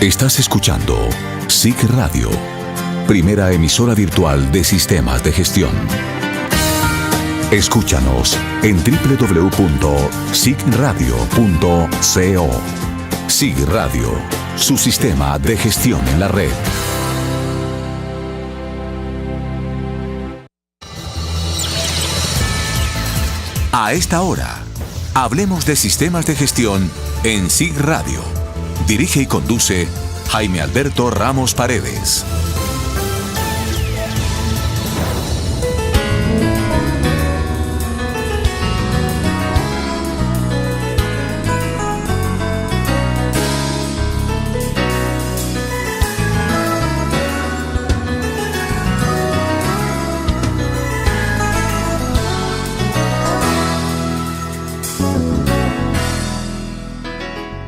Estás escuchando SIG Radio, primera emisora virtual de sistemas de gestión. Escúchanos en www.sigradio.co. SIG Radio, su sistema de gestión en la red. A esta hora, hablemos de sistemas de gestión en SIG Radio. Dirige y conduce Jaime Alberto Ramos Paredes.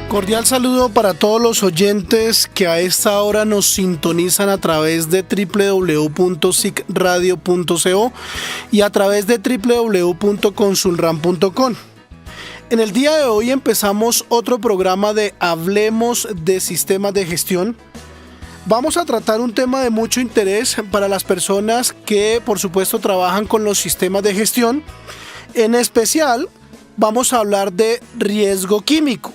Cordial saludo para todos los oyentes que a esta hora nos sintonizan a través de www.sigradio.co y a través de www.consulram.com. En el día de hoy empezamos otro programa de Hablemos de Sistemas de Gestión. Vamos a tratar un tema de mucho interés para las personas que, por supuesto, trabajan con los sistemas de gestión. En especial, vamos a hablar de riesgo químico.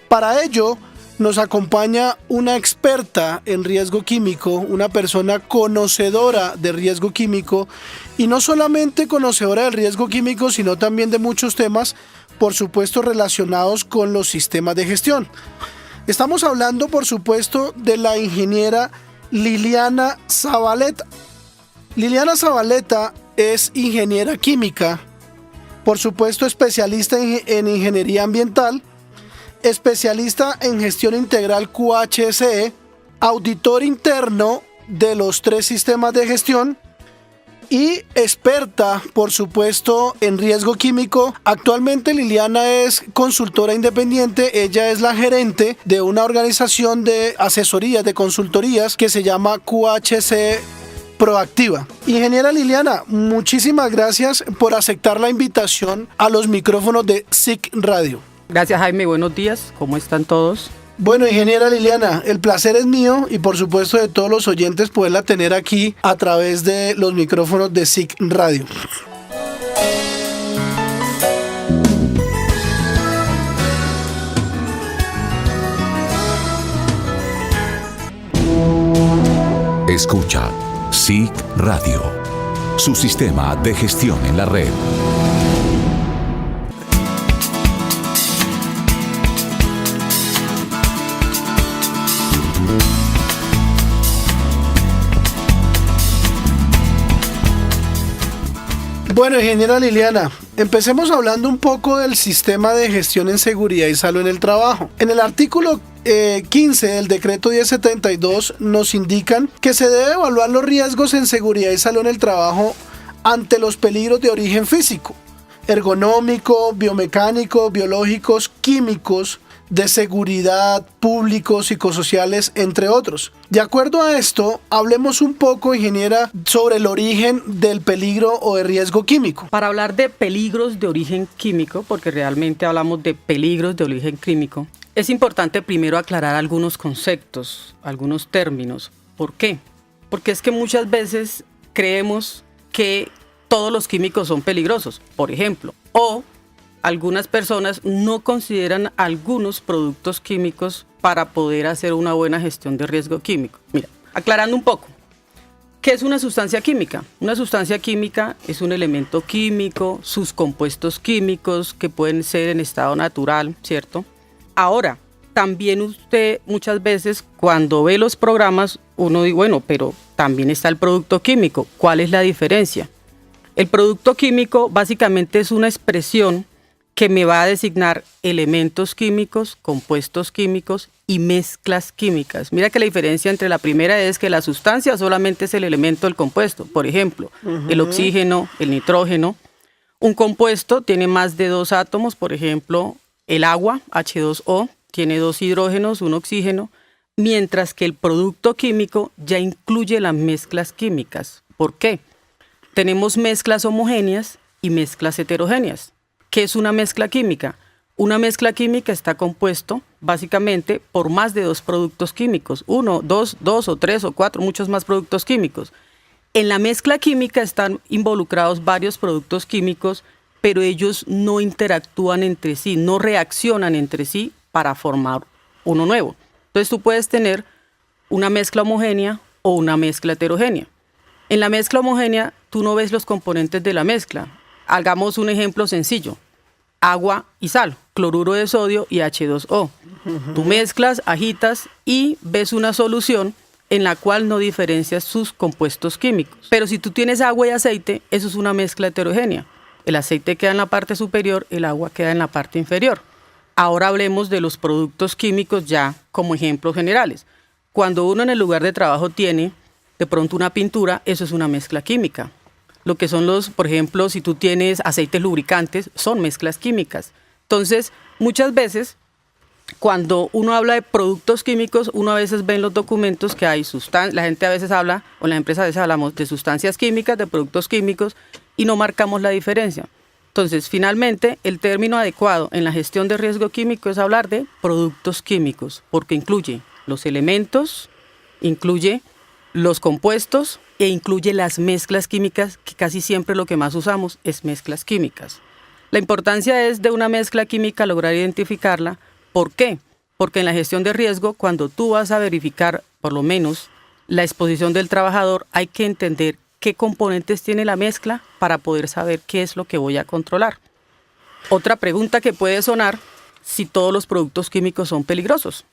Para ello, nos acompaña una experta en riesgo químico, una persona conocedora de riesgo químico, y no solamente conocedora del riesgo químico, sino también de muchos temas, por supuesto, relacionados con los sistemas de gestión. Estamos hablando, por supuesto, de la ingeniera Liliana Zabaleta. Liliana Zabaleta es ingeniera química, por supuesto, especialista en ingeniería ambiental, especialista en gestión integral QHSE, auditor interno de los 3 sistemas de gestión y experta, por supuesto, en riesgo químico. Actualmente Liliana es consultora independiente, ella es la gerente de una organización de asesorías, de consultorías que se llama QHSE Proactiva. Ingeniera Liliana, muchísimas gracias por aceptar la invitación a los micrófonos de SIG Radio. Gracias, Jaime, buenos días, ¿cómo están todos? Bueno, ingeniera Liliana, el placer es mío y por supuesto de todos los oyentes poderla tener aquí a través de los micrófonos de SIG Radio. Escucha SIG Radio, su sistema de gestión en la red. Bueno, ingeniera Liliana, empecemos hablando un poco del sistema de gestión en seguridad y salud en el trabajo. En el artículo 15 del decreto 1072 nos indican que se debe evaluar los riesgos en seguridad y salud en el trabajo ante los peligros de origen físico, ergonómico, biomecánico, biológicos, químicos, de seguridad, públicos, psicosociales, entre otros. De acuerdo a esto, hablemos un poco, ingeniera, sobre el origen del peligro o de riesgo químico. Para hablar de peligros de origen químico, porque realmente hablamos de peligros de origen químico, es importante primero aclarar algunos conceptos, algunos términos. ¿Por qué? Porque es que muchas veces creemos que todos los químicos son peligrosos, por ejemplo, o algunas personas no consideran algunos productos químicos para poder hacer una buena gestión de riesgo químico. Mira, aclarando un poco, ¿qué es una sustancia química? Una sustancia química es un elemento químico, sus compuestos químicos que pueden ser en estado natural, ¿cierto? Ahora, también usted muchas veces cuando ve los programas, uno dice, bueno, pero también está el producto químico. ¿Cuál es la diferencia? El producto químico básicamente es una expresión que me va a designar elementos químicos, compuestos químicos y mezclas químicas. Mira que la diferencia entre la primera es que la sustancia solamente es el elemento del compuesto. Por ejemplo, el oxígeno, el nitrógeno. Un compuesto tiene más de 2 átomos, por ejemplo, el agua, H2O, tiene 2 hidrógenos, 1 oxígeno, mientras que el producto químico ya incluye las mezclas químicas. ¿Por qué? Tenemos mezclas homogéneas y mezclas heterogéneas. ¿Qué es una mezcla química? Una mezcla química está compuesto básicamente por más de 2 productos químicos, 1, 2 o 3 o 4, muchos más productos químicos. En la mezcla química están involucrados varios productos químicos, pero ellos no interactúan entre sí, no reaccionan entre sí para formar uno nuevo. Entonces tú puedes tener una mezcla homogénea o una mezcla heterogénea. En la mezcla homogénea tú no ves los componentes de la mezcla. Hagamos un ejemplo sencillo. Agua y sal, cloruro de sodio y H2O. Tú mezclas, agitas y ves una solución en la cual no diferencias sus compuestos químicos. Pero si tú tienes agua y aceite, eso es una mezcla heterogénea. El aceite queda en la parte superior, el agua queda en la parte inferior. Ahora hablemos de los productos químicos ya como ejemplos generales. Cuando uno en el lugar de trabajo tiene de pronto una pintura, eso es una mezcla química. Lo que son por ejemplo, si tú tienes aceites lubricantes, son mezclas químicas. Entonces, muchas veces, cuando uno habla de productos químicos, uno a veces ve en los documentos que hay la gente a veces habla, o en las empresas a veces hablamos de sustancias químicas, de productos químicos, y no marcamos la diferencia. Entonces, finalmente, el término adecuado en la gestión de riesgo químico es hablar de productos químicos, porque incluye los elementos, incluye los compuestos e incluye las mezclas químicas, que casi siempre lo que más usamos es mezclas químicas. La importancia es de una mezcla química lograr identificarla. ¿Por qué? Porque en la gestión de riesgo, cuando tú vas a verificar por lo menos la exposición del trabajador, hay que entender qué componentes tiene la mezcla para poder saber qué es lo que voy a controlar. Otra pregunta que puede sonar, si todos los productos químicos son peligrosos.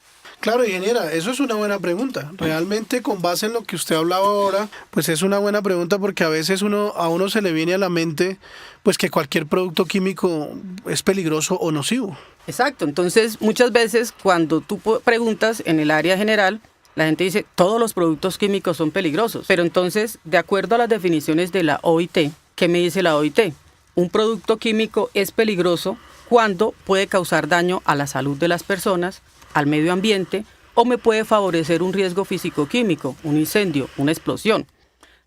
Claro, ingeniera, eso es una buena pregunta. Realmente, con base en lo que usted hablaba ahora, pues es una buena pregunta, porque a veces a uno se le viene a la mente pues que cualquier producto químico es peligroso o nocivo. Exacto, entonces muchas veces cuando tú preguntas en el área general, la gente dice todos los productos químicos son peligrosos, pero entonces, de acuerdo a las definiciones de la OIT, ¿qué me dice la OIT? Un producto químico es peligroso cuando puede causar daño a la salud de las personas, al medio ambiente, o me puede favorecer un riesgo físico-químico, un incendio, una explosión.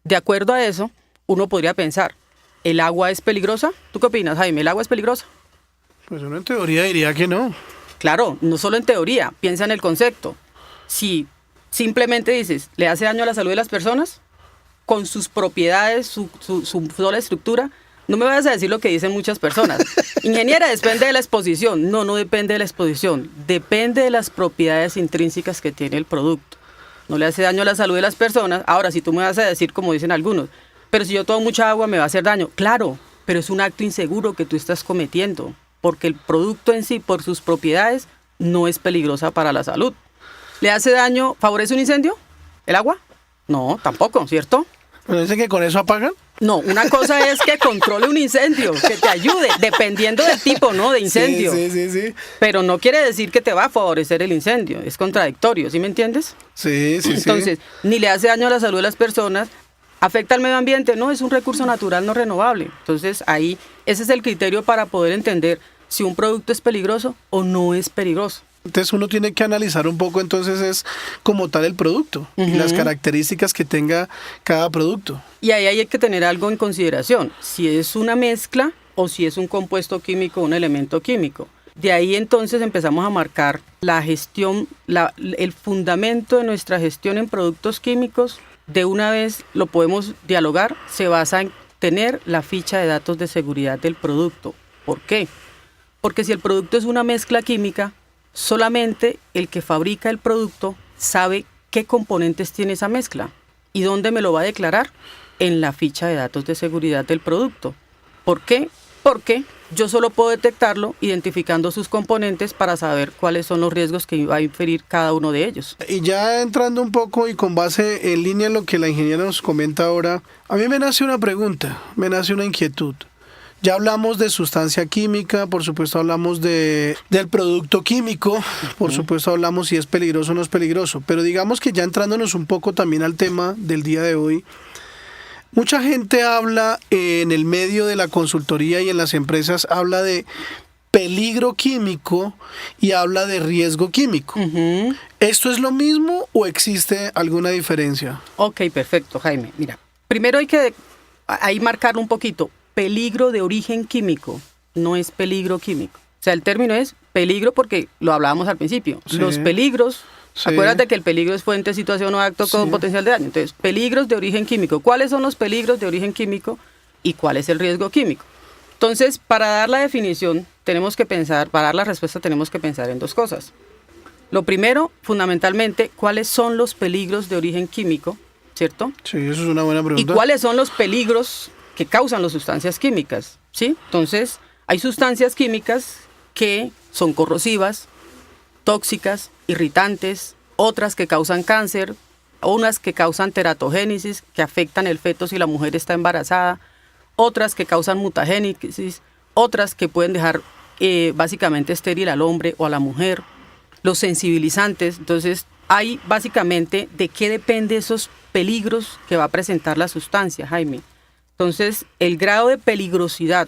De acuerdo a eso, uno podría pensar, ¿el agua es peligrosa? ¿Tú qué opinas, Jaime? ¿El agua es peligrosa? Pues uno en teoría diría que no. Claro, no solo en teoría, piensa en el concepto. Si simplemente dices, ¿le hace daño a la salud de las personas? Con sus propiedades, su sola estructura. No me vayas a decir lo que dicen muchas personas. Ingeniera, depende de la exposición. No, no depende de la exposición. Depende de las propiedades intrínsecas que tiene el producto. No le hace daño a la salud de las personas. Ahora, si tú me vas a decir, como dicen algunos, pero si yo tomo mucha agua me va a hacer daño. Claro, pero es un acto inseguro que tú estás cometiendo, porque el producto en sí, por sus propiedades, no es peligrosa para la salud. ¿Le hace daño? ¿Favorece un incendio? ¿El agua? No, tampoco, ¿cierto? ¿Pero dicen que con eso apagan? No, una cosa es que controle un incendio, que te ayude, dependiendo del tipo, ¿no? De incendio. Sí. Pero no quiere decir que te va a favorecer el incendio, es contradictorio, ¿sí me entiendes? Sí. Entonces, ni le hace daño a la salud de las personas, afecta al medio ambiente, no, es un recurso natural no renovable. Entonces, ahí, ese es el criterio para poder entender si un producto es peligroso o no es peligroso. Entonces uno tiene que analizar un poco, entonces es como tal el producto y las características que tenga cada producto. Y ahí hay que tener algo en consideración, si es una mezcla o si es un compuesto químico o un elemento químico. De ahí entonces empezamos a marcar la gestión, el fundamento de nuestra gestión en productos químicos. De una vez lo podemos dialogar, se basa en tener la ficha de datos de seguridad del producto. ¿Por qué? Porque si el producto es una mezcla química, solamente el que fabrica el producto sabe qué componentes tiene esa mezcla. ¿Y dónde me lo va a declarar? En la ficha de datos de seguridad del producto. ¿Por qué? Porque yo solo puedo detectarlo identificando sus componentes para saber cuáles son los riesgos que va a inferir cada uno de ellos. Y ya entrando un poco y con base en línea en lo que la ingeniera nos comenta ahora, a mí me nace una pregunta, me nace una inquietud. Ya hablamos de sustancia química, por supuesto hablamos del producto químico, por supuesto hablamos si es peligroso o no es peligroso, pero digamos que ya entrándonos un poco también al tema del día de hoy, mucha gente habla en el medio de la consultoría y en las empresas, habla de peligro químico y habla de riesgo químico. ¿Esto es lo mismo o existe alguna diferencia? Ok, perfecto, Jaime. Mira, primero hay que ahí marcar un poquito. Peligro de origen químico no es peligro químico. O sea, el término es peligro porque lo hablábamos al principio. Sí. Los peligros, Sí. acuérdate que el peligro es fuente, situación o acto con Sí. potencial de daño. Entonces, peligros de origen químico. ¿Cuáles son los peligros de origen químico y cuál es el riesgo químico? Entonces, para dar la definición, tenemos que pensar, para dar la respuesta tenemos que pensar en dos cosas. Lo primero, fundamentalmente, ¿cuáles son los peligros de origen químico? ¿Cierto? Sí, eso es una buena ¿Y pregunta. cuáles son los peligros que causan las sustancias químicas? ¿Sí? Entonces, hay sustancias químicas que son corrosivas, tóxicas, irritantes, otras que causan cáncer, unas que causan teratogénesis, que afectan el feto si la mujer está embarazada, otras que causan mutagénesis, otras que pueden dejar básicamente estéril al hombre o a la mujer, los sensibilizantes. Entonces, hay básicamente de qué depende esos peligros que va a presentar la sustancia, Jaime. Entonces, el grado de peligrosidad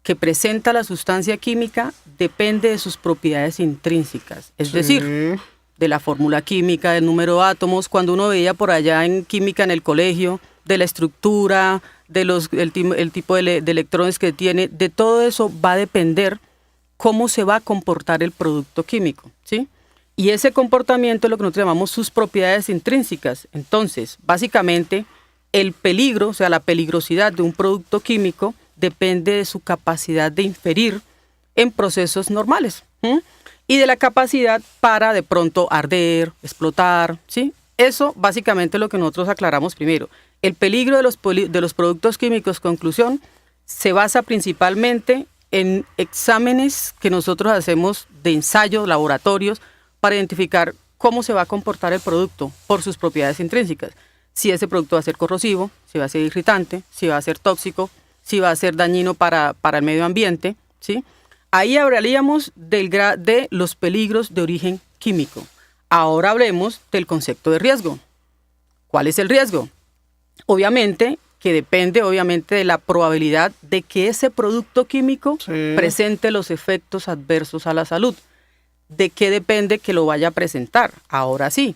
que presenta la sustancia química depende de sus propiedades intrínsecas, es decir, de la fórmula química, del número de átomos. Cuando uno veía por allá en química en el colegio, de la estructura, el tipo de electrones que tiene, de todo eso va a depender cómo se va a comportar el producto químico, ¿sí? Y ese comportamiento es lo que nosotros llamamos sus propiedades intrínsecas. Entonces, básicamente, el peligro, o sea, la peligrosidad de un producto químico depende de su capacidad de inferir en procesos normales, ¿sí? Y de la capacidad para de pronto arder, explotar, ¿sí? Eso básicamente es lo que nosotros aclaramos primero. El peligro de los productos químicos, conclusión, se basa principalmente en exámenes que nosotros hacemos de ensayos, laboratorios, para identificar cómo se va a comportar el producto por sus propiedades intrínsecas. Si ese producto va a ser corrosivo, si va a ser irritante, si va a ser tóxico, si va a ser dañino para el medio ambiente, ¿sí? Ahí hablaríamos de los peligros de origen químico. Ahora hablemos del concepto de riesgo. ¿Cuál es el riesgo? Obviamente que depende de la probabilidad de que ese producto químico presente los efectos adversos a la salud. ¿De qué depende que lo vaya a presentar? Ahora sí,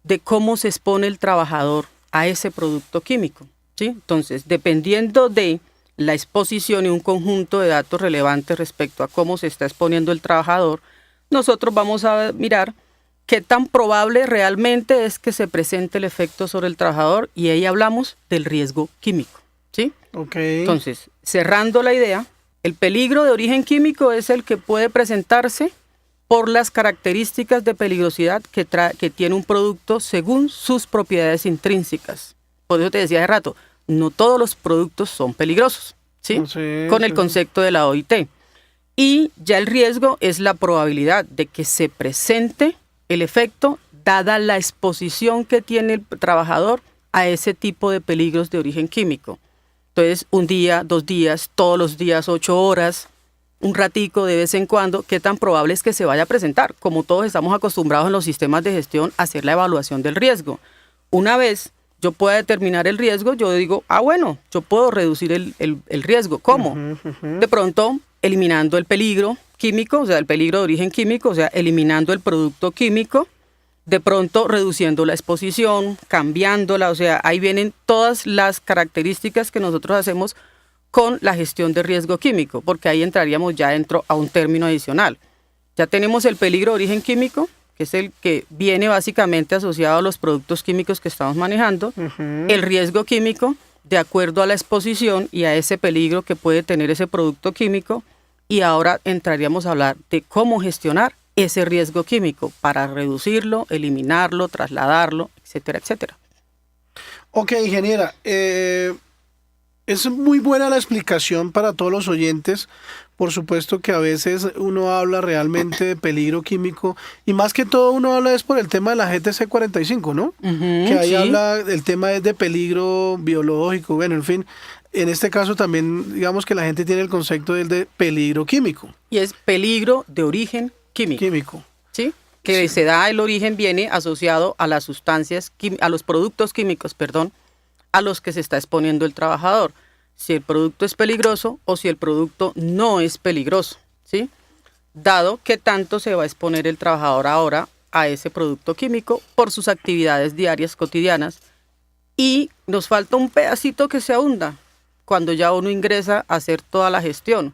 de cómo se expone el trabajador a ese producto químico, ¿sí? Entonces, dependiendo de la exposición y un conjunto de datos relevantes respecto a cómo se está exponiendo el trabajador, nosotros vamos a mirar qué tan probable realmente es que se presente el efecto sobre el trabajador, y ahí hablamos del riesgo químico, ¿sí? Okay. Entonces, cerrando la idea, el peligro de origen químico es el que puede presentarse por las características de peligrosidad que tiene un producto según sus propiedades intrínsecas. Por eso te decía hace rato, no todos los productos son peligrosos, ¿sí? Con el concepto de la OIT. Y ya el riesgo es la probabilidad de que se presente el efecto dada la exposición que tiene el trabajador a ese tipo de peligros de origen químico. Entonces, un día, 2 días, todos los días, 8 horas, un ratico de vez en cuando, ¿qué tan probable es que se vaya a presentar? Como todos estamos acostumbrados en los sistemas de gestión a hacer la evaluación del riesgo. Una vez yo pueda determinar el riesgo, yo digo, bueno, yo puedo reducir el riesgo. ¿Cómo? De pronto, eliminando el peligro químico, o sea, el peligro de origen químico, o sea, eliminando el producto químico, de pronto reduciendo la exposición, cambiándola, o sea, ahí vienen todas las características que nosotros hacemos con la gestión de riesgo químico, porque ahí entraríamos ya dentro a un término adicional. Ya tenemos el peligro de origen químico, que es el que viene básicamente asociado a los productos químicos que estamos manejando, el riesgo químico de acuerdo a la exposición y a ese peligro que puede tener ese producto químico, y ahora entraríamos a hablar de cómo gestionar ese riesgo químico para reducirlo, eliminarlo, trasladarlo, etcétera, etcétera. Ok, ingeniera, es muy buena la explicación para todos los oyentes. Por supuesto que a veces uno habla realmente de peligro químico, y más que todo uno habla es por el tema de la GTC 45, ¿no? Que ahí sí. habla, el tema es de peligro biológico, bueno, en fin. En este caso también, digamos que la gente tiene el concepto del de peligro químico. Y es peligro de origen químico. ¿Sí? Que se da, el origen viene asociado a las sustancias, a los productos químicos, a los que se está exponiendo el trabajador. Si el producto es peligroso o si el producto no es peligroso, ¿sí? Dado que tanto se va a exponer el trabajador ahora a ese producto químico por sus actividades diarias, cotidianas. Y nos falta un pedacito que se ahunda cuando ya uno ingresa a hacer toda la gestión.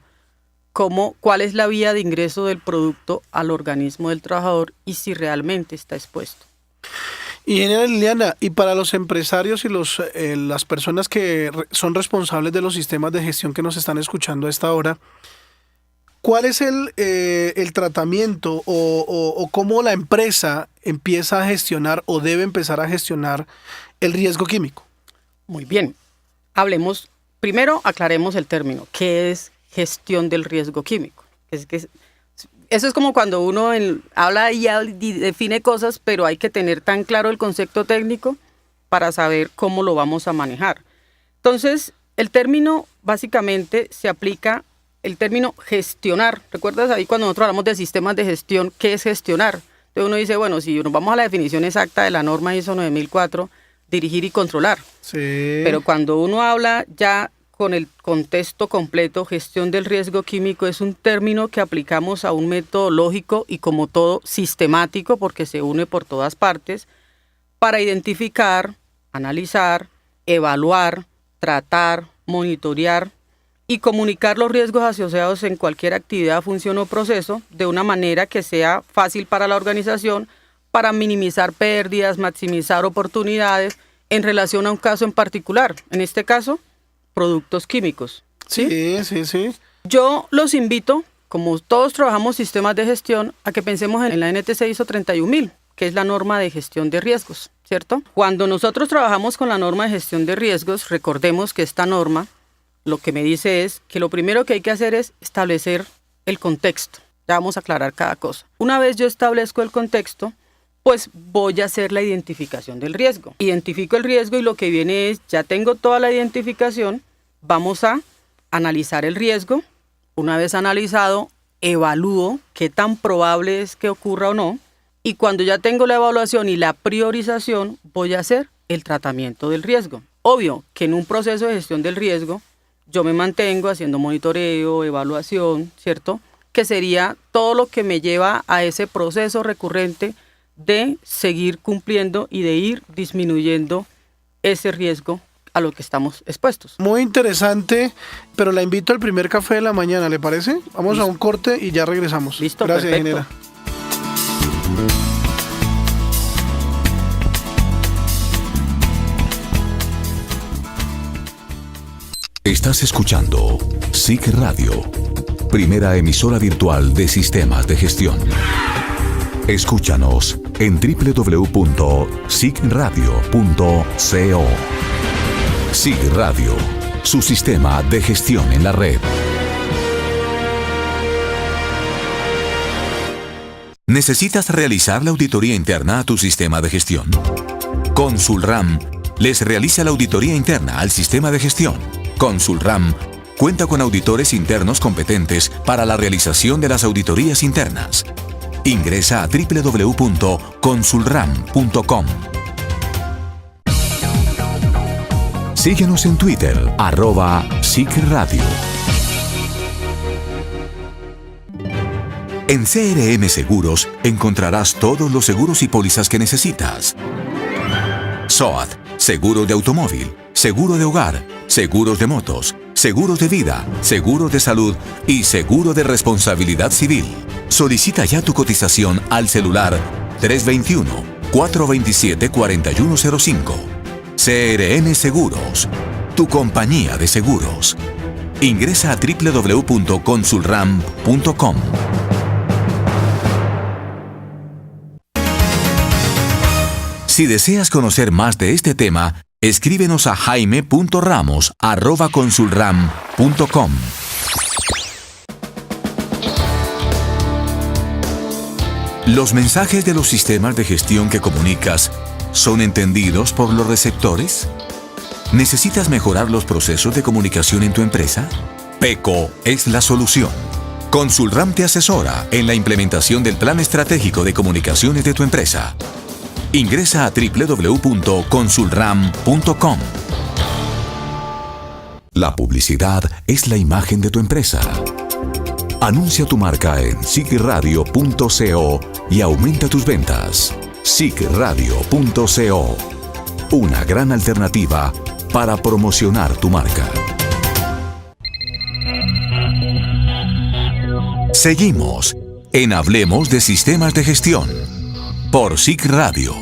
cuál es la vía de ingreso del producto al organismo del trabajador y si realmente está expuesto. Ingeniera Liliana, y para los empresarios y las personas que son responsables de los sistemas de gestión que nos están escuchando a esta hora, ¿cuál es el tratamiento o cómo la empresa empieza a gestionar o debe empezar a gestionar el riesgo químico? Muy bien. Primero aclaremos el término. ¿Qué es gestión del riesgo químico? Eso es como cuando uno habla y define cosas, pero hay que tener tan claro el concepto técnico para saber cómo lo vamos a manejar. Entonces, el término básicamente se aplica, el término gestionar. ¿Recuerdas ahí cuando nosotros hablamos de sistemas de gestión, qué es gestionar? Entonces uno dice, bueno, si nos vamos a la definición exacta de la norma ISO 9004, dirigir y controlar. Sí. Pero cuando uno habla ya con el contexto completo, gestión del riesgo químico es un término que aplicamos a un método lógico y como todo sistemático porque se une por todas partes para identificar, analizar, evaluar, tratar, monitorear y comunicar los riesgos asociados en cualquier actividad, función o proceso de una manera que sea fácil para la organización para minimizar pérdidas, maximizar oportunidades en relación a un caso en particular. En este caso, productos químicos. Sí. Yo los invito, como todos trabajamos sistemas de gestión, a que pensemos en la NTC ISO 31000, que es la norma de gestión de riesgos, ¿cierto? Cuando nosotros trabajamos con la norma de gestión de riesgos, recordemos que esta norma lo que me dice es que lo primero que hay que hacer es establecer el contexto. Ya vamos a aclarar cada cosa. Una vez yo establezco el contexto, pues voy a hacer la identificación del riesgo. Identifico el riesgo y lo que viene es, ya tengo toda la identificación, vamos a analizar el riesgo. Una vez analizado, evalúo qué tan probable es que ocurra o no. Y cuando ya tengo la evaluación y la priorización, voy a hacer el tratamiento del riesgo. Obvio que en un proceso de gestión del riesgo, yo me mantengo haciendo monitoreo, evaluación, ¿cierto? Que sería todo lo que me lleva a ese proceso recurrente de seguir cumpliendo y de ir disminuyendo ese riesgo a lo que estamos expuestos. Muy interesante, pero la invito al primer café de la mañana, ¿le parece? Vamos Listo. A un corte y ya regresamos. Listo, gracias, perfecto. ingeniera. Estás escuchando SIG Radio, primera emisora virtual de sistemas de gestión. Escúchanos en www.sigradio.co. SIG Radio, su sistema de gestión en la red. ¿Necesitas realizar la auditoría interna a tu sistema de gestión? Consulram les realiza la auditoría interna al sistema de gestión. Consulram cuenta con auditores internos competentes para la realización de las auditorías internas. Ingresa a www.consulram.com. Síguenos en Twitter, @SIGRadio. En CRM Seguros encontrarás todos los seguros y pólizas que necesitas. SOAT, seguro de automóvil, seguro de hogar, seguros de motos, seguros de vida, seguros de salud y seguro de responsabilidad civil. Solicita ya tu cotización al celular 321-427-4105. CRM Seguros, tu compañía de seguros. Ingresa a www.consulram.com. Si deseas conocer más de este tema, escríbenos a jaime.ramos@consulram.com. ¿Los mensajes de los sistemas de gestión que comunicas son entendidos por los receptores? ¿Necesitas mejorar los procesos de comunicación en tu empresa? PECO es la solución. Consulram te asesora en la implementación del plan estratégico de comunicaciones de tu empresa. Ingresa a www.consulram.com. La publicidad es la imagen de tu empresa. Anuncia tu marca en sigradio.co y aumenta tus ventas. sigradio.co, una gran alternativa para promocionar tu marca. Seguimos en Hablemos de Sistemas de Gestión por SIC Radio.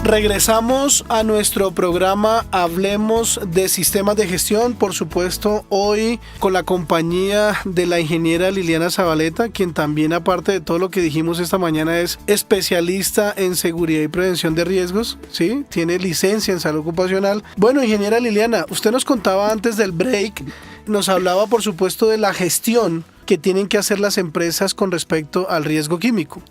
Regresamos a nuestro programa Hablemos de Sistemas de Gestión, por supuesto, hoy con la compañía de la ingeniera Liliana Zabaleta, quien también, aparte de todo lo que dijimos esta mañana, es especialista en seguridad y prevención de riesgos, ¿sí? Tiene licencia en salud ocupacional. Bueno, ingeniera Liliana, usted nos contaba antes del break, nos hablaba, por supuesto, de la gestión que tienen que hacer las empresas con respecto al riesgo químico.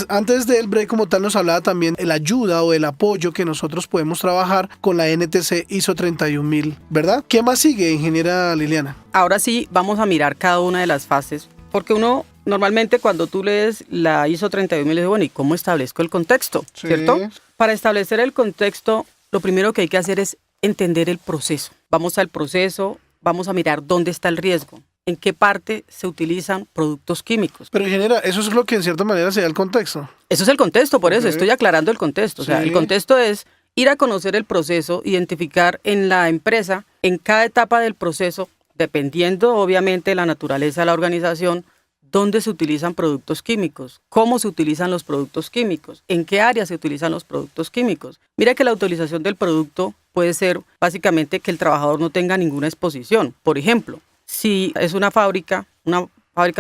Antes del break como tal nos hablaba también de la ayuda o el apoyo que nosotros podemos trabajar con la NTC ISO 31000, ¿verdad? ¿Qué más sigue, ingeniera Liliana? Ahora sí, vamos a mirar cada una de las fases, porque uno normalmente cuando tú lees la ISO 31000 dice, bueno, ¿y cómo establezco el contexto? Sí. ¿Cierto? Para establecer el contexto, lo primero que hay que hacer es entender el proceso. Vamos al proceso, vamos a mirar dónde está el riesgo. ¿En qué parte se utilizan productos químicos? Pero, ingeniera, eso es lo que en cierta manera se da el contexto. Eso es el contexto, por eso estoy aclarando el contexto. O sea, el contexto es ir a conocer el proceso, identificar en la empresa, en cada etapa del proceso, dependiendo obviamente de la naturaleza de la organización, dónde se utilizan productos químicos, cómo se utilizan los productos químicos, en qué áreas se utilizan los productos químicos. Mira que la utilización del producto puede ser básicamente que el trabajador no tenga ninguna exposición. Por ejemplo, si es una fábrica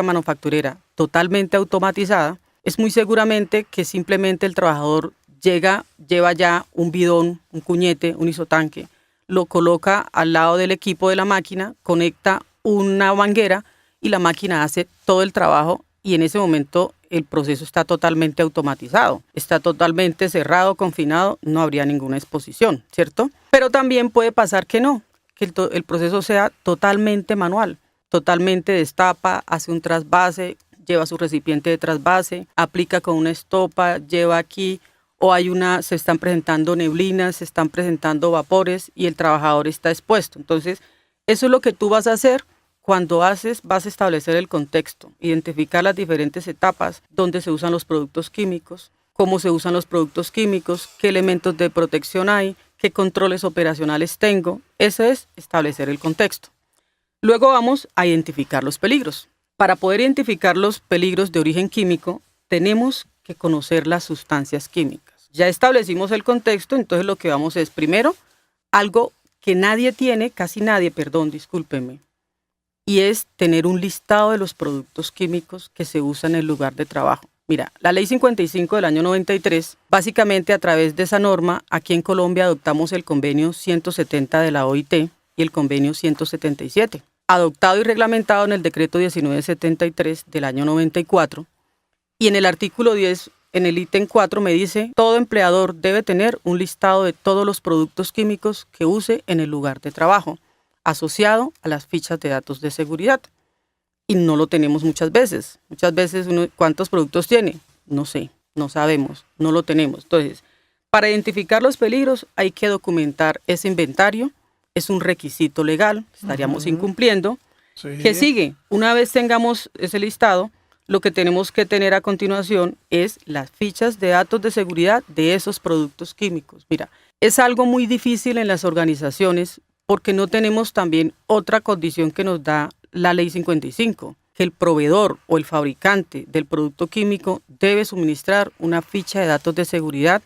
manufacturera totalmente automatizada, es muy seguramente que simplemente el trabajador lleva ya un bidón, un cuñete, un isotanque, lo coloca al lado del equipo de la máquina, conecta una manguera y la máquina hace todo el trabajo y en ese momento el proceso está totalmente automatizado, está totalmente cerrado, confinado, no habría ninguna exposición, ¿cierto? Pero también puede pasar que no, que el proceso sea totalmente manual, totalmente destapa, hace un trasvase, lleva su recipiente de trasvase, aplica con una estopa, lleva aquí, o se están presentando neblinas, se están presentando vapores y el trabajador está expuesto. Entonces, eso es lo que tú vas a hacer cuando vas a establecer el contexto, identificar las diferentes etapas donde se usan los productos químicos, cómo se usan los productos químicos, qué elementos de protección hay, qué controles operacionales tengo. Eso es establecer el contexto. Luego vamos a identificar los peligros. Para poder identificar los peligros de origen químico, tenemos que conocer las sustancias químicas. Ya establecimos el contexto, entonces lo que vamos es, primero, algo que casi nadie, discúlpenme, y es tener un listado de los productos químicos que se usan en el lugar de trabajo. Mira, la Ley 55 del año 93, básicamente a través de esa norma, aquí en Colombia adoptamos el convenio 170 de la OIT y el convenio 177, adoptado y reglamentado en el decreto 1973 del año 94. Y en el artículo 10, en el ítem 4 me dice, todo empleador debe tener un listado de todos los productos químicos que use en el lugar de trabajo, asociado a las fichas de datos de seguridad. Y no lo tenemos muchas veces. Muchas veces, ¿cuántos productos tiene? No sé, no sabemos, no lo tenemos. Entonces, para identificar los peligros hay que documentar ese inventario. Es un requisito legal, estaríamos incumpliendo. Sí. ¿Qué sigue? Una vez tengamos ese listado, lo que tenemos que tener a continuación es las fichas de datos de seguridad de esos productos químicos. Mira, es algo muy difícil en las organizaciones porque no tenemos también otra condición que nos da la Ley 55, que el proveedor o el fabricante del producto químico debe suministrar una ficha de datos de seguridad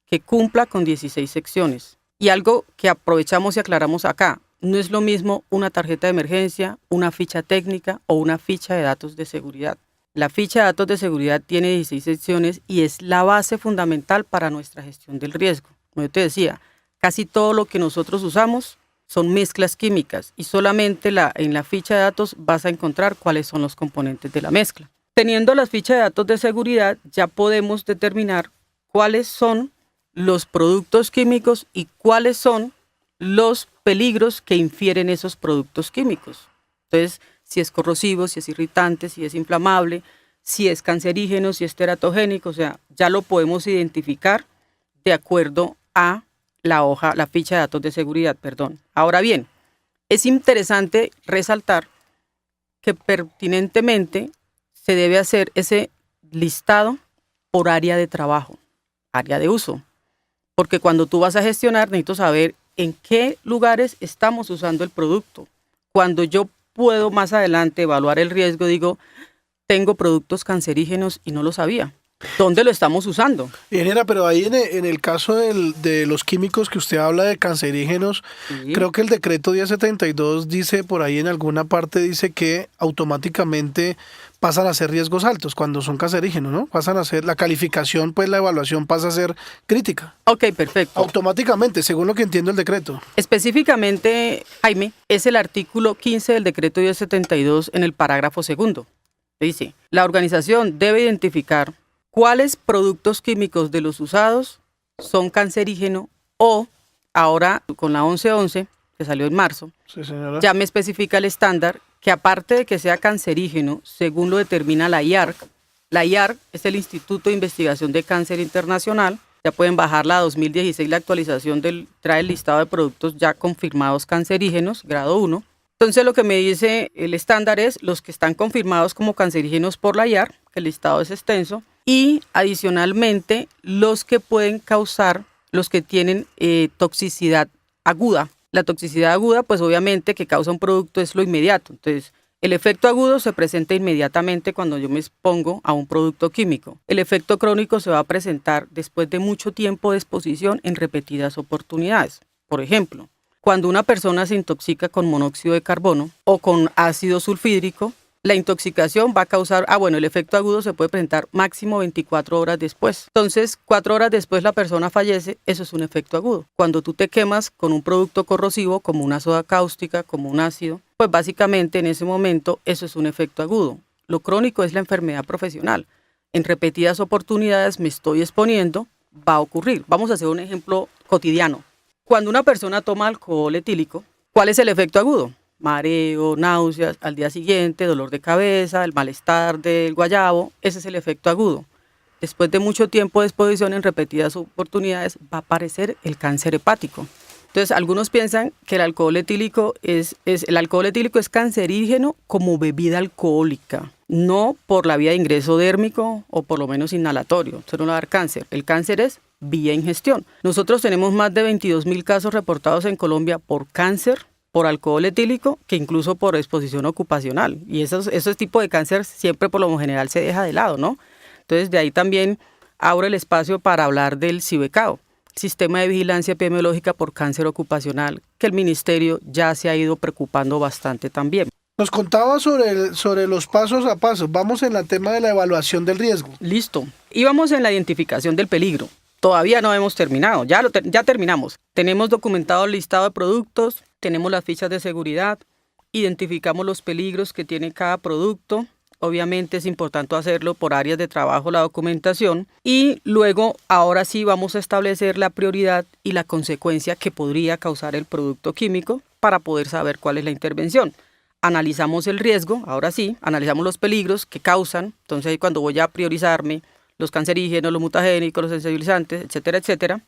que cumpla con 16 secciones. Y algo que aprovechamos y aclaramos acá, no es lo mismo una tarjeta de emergencia, una ficha técnica o una ficha de datos de seguridad. La ficha de datos de seguridad tiene 16 secciones y es la base fundamental para nuestra gestión del riesgo. Como yo te decía, casi todo lo que nosotros usamos son mezclas químicas y solamente en la ficha de datos vas a encontrar cuáles son los componentes de la mezcla. Teniendo las fichas de datos de seguridad, ya podemos determinar cuáles son los productos químicos y cuáles son los peligros que infieren esos productos químicos. Entonces, si es corrosivo, si es irritante, si es inflamable, si es cancerígeno, si es teratogénico, o sea, ya lo podemos identificar de acuerdo a la ficha de datos de seguridad, perdón. Ahora bien, es interesante resaltar que pertinentemente se debe hacer ese listado por área de trabajo, área de uso. Porque cuando tú vas a gestionar, necesito saber en qué lugares estamos usando el producto. Cuando yo puedo más adelante evaluar el riesgo, digo, tengo productos cancerígenos y no lo sabía. ¿Dónde lo estamos usando? Ingeniera, pero ahí en el caso de los químicos que usted habla de cancerígenos, Sí. creo que el decreto 1072 dice, por ahí en alguna parte dice que automáticamente pasan a ser riesgos altos cuando son cancerígenos, ¿no? Pasan a ser, la calificación, pues la evaluación pasa a ser crítica. Ok, perfecto. Automáticamente, según lo que entiendo el decreto. Específicamente, Jaime, es el artículo 15 del decreto 1072 en el parágrafo segundo. Dice, la organización debe identificar cuáles productos químicos de los usados son cancerígenos o, ahora con la 1111, que salió en marzo, Sí, señora. ya me especifica el estándar que aparte de que sea cancerígeno, según lo determina la IARC es el Instituto de Investigación de Cáncer Internacional, ya pueden bajar la 2016, la actualización trae el listado de productos ya confirmados cancerígenos, grado 1. Entonces lo que me dice el estándar es los que están confirmados como cancerígenos por la IARC, que el listado es extenso, y adicionalmente los que pueden causar, los que tienen toxicidad aguda. La toxicidad aguda, pues obviamente que causa un producto es lo inmediato. Entonces, el efecto agudo se presenta inmediatamente cuando yo me expongo a un producto químico. El efecto crónico se va a presentar después de mucho tiempo de exposición en repetidas oportunidades. Por ejemplo, cuando una persona se intoxica con monóxido de carbono o con ácido sulfídrico, la intoxicación va a causar, el efecto agudo se puede presentar máximo 24 horas después. Entonces, 4 horas después la persona fallece, eso es un efecto agudo. Cuando tú te quemas con un producto corrosivo, como una soda cáustica, como un ácido, pues básicamente en ese momento eso es un efecto agudo. Lo crónico es la enfermedad profesional. En repetidas oportunidades me estoy exponiendo, va a ocurrir. Vamos a hacer un ejemplo cotidiano. Cuando una persona toma alcohol etílico, ¿cuál es el efecto agudo? Mareo, náuseas, al día siguiente, dolor de cabeza, el malestar del guayabo, ese es el efecto agudo. Después de mucho tiempo de exposición en repetidas oportunidades va a aparecer el cáncer hepático. Entonces, algunos piensan que el alcohol etílico es cancerígeno como bebida alcohólica, no por la vía de ingreso dérmico o por lo menos inhalatorio. Eso no va a dar cáncer. El cáncer es vía ingestión. Nosotros tenemos más de 22.000 casos reportados en Colombia por cáncer, por alcohol etílico, que incluso por exposición ocupacional. Y esos tipos de cáncer siempre por lo general se deja de lado, ¿no? Entonces de ahí también abro el espacio para hablar del CIBECAO, Sistema de Vigilancia Epidemiológica por Cáncer Ocupacional, que el ministerio ya se ha ido preocupando bastante también. Nos contaba sobre los pasos a pasos. Vamos en el tema de la evaluación del riesgo. Listo. Íbamos en la identificación del peligro. Todavía no hemos terminado, ya terminamos. Tenemos documentado el listado de productos, tenemos las fichas de seguridad, identificamos los peligros que tiene cada producto. Obviamente es importante hacerlo por áreas de trabajo, la documentación. Y luego, ahora sí, vamos a establecer la prioridad y la consecuencia que podría causar el producto químico para poder saber cuál es la intervención. Analizamos el riesgo, ahora sí, analizamos los peligros que causan. Entonces ahí cuando voy a priorizarme, los cancerígenos, los mutagénicos, los sensibilizantes, etcétera, etcétera.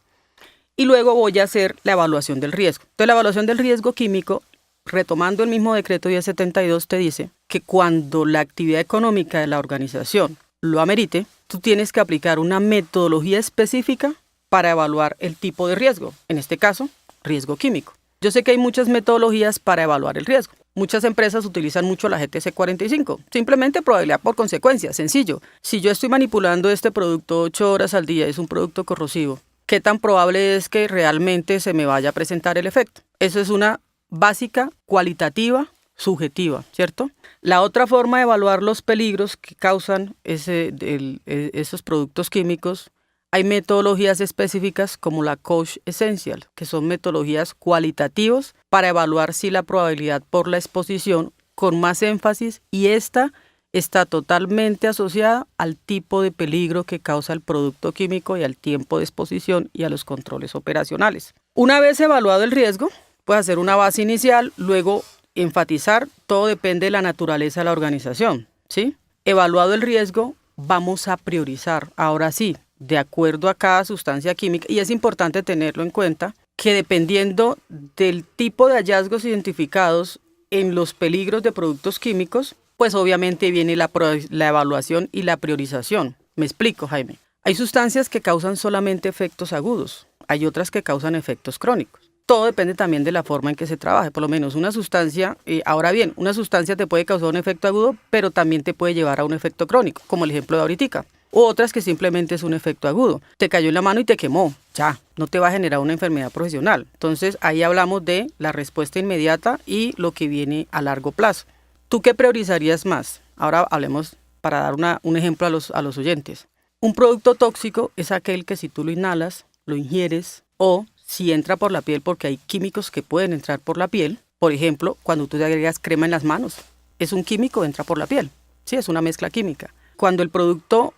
Y luego voy a hacer la evaluación del riesgo. Entonces, la evaluación del riesgo químico, retomando el mismo decreto 1072, te dice que cuando la actividad económica de la organización lo amerite, tú tienes que aplicar una metodología específica para evaluar el tipo de riesgo. En este caso, riesgo químico. Yo sé que hay muchas metodologías para evaluar el riesgo. Muchas empresas utilizan mucho la GTC 45, simplemente probabilidad por consecuencia, sencillo. Si yo estoy manipulando este producto 8 horas al día, es un producto corrosivo, ¿qué tan probable es que realmente se me vaya a presentar el efecto? Eso es una básica, cualitativa, subjetiva, ¿cierto? La otra forma de evaluar los peligros que causan esos productos químicos, hay metodologías específicas como la Koch Essential, que son metodologías cualitativas para evaluar si la probabilidad por la exposición con más énfasis y esta está totalmente asociada al tipo de peligro que causa el producto químico y al tiempo de exposición y a los controles operacionales. Una vez evaluado el riesgo, puedes hacer una base inicial, luego enfatizar, todo depende de la naturaleza de la organización, ¿sí? Evaluado el riesgo, vamos a priorizar, ahora sí, de acuerdo a cada sustancia química, y es importante tenerlo en cuenta, que dependiendo del tipo de hallazgos identificados en los peligros de productos químicos, pues obviamente viene la evaluación y la priorización. Me explico, Jaime. Hay sustancias que causan solamente efectos agudos, hay otras que causan efectos crónicos. Todo depende también de la forma en que se trabaje. Por lo menos una sustancia, ahora bien, una sustancia te puede causar un efecto agudo, pero también te puede llevar a un efecto crónico, como el ejemplo de ahoritica. U otras que simplemente es un efecto agudo. Te cayó en la mano y te quemó. Ya, no te va a generar una enfermedad profesional. Entonces, ahí hablamos de la respuesta inmediata y lo que viene a largo plazo. ¿Tú qué priorizarías más? Ahora hablemos para dar un ejemplo a los oyentes. Un producto tóxico es aquel que si tú lo inhalas, lo ingieres o si entra por la piel, porque hay químicos que pueden entrar por la piel. Por ejemplo, cuando tú te agregas crema en las manos, es un químico, entra por la piel. Sí, es una mezcla química. Cuando el producto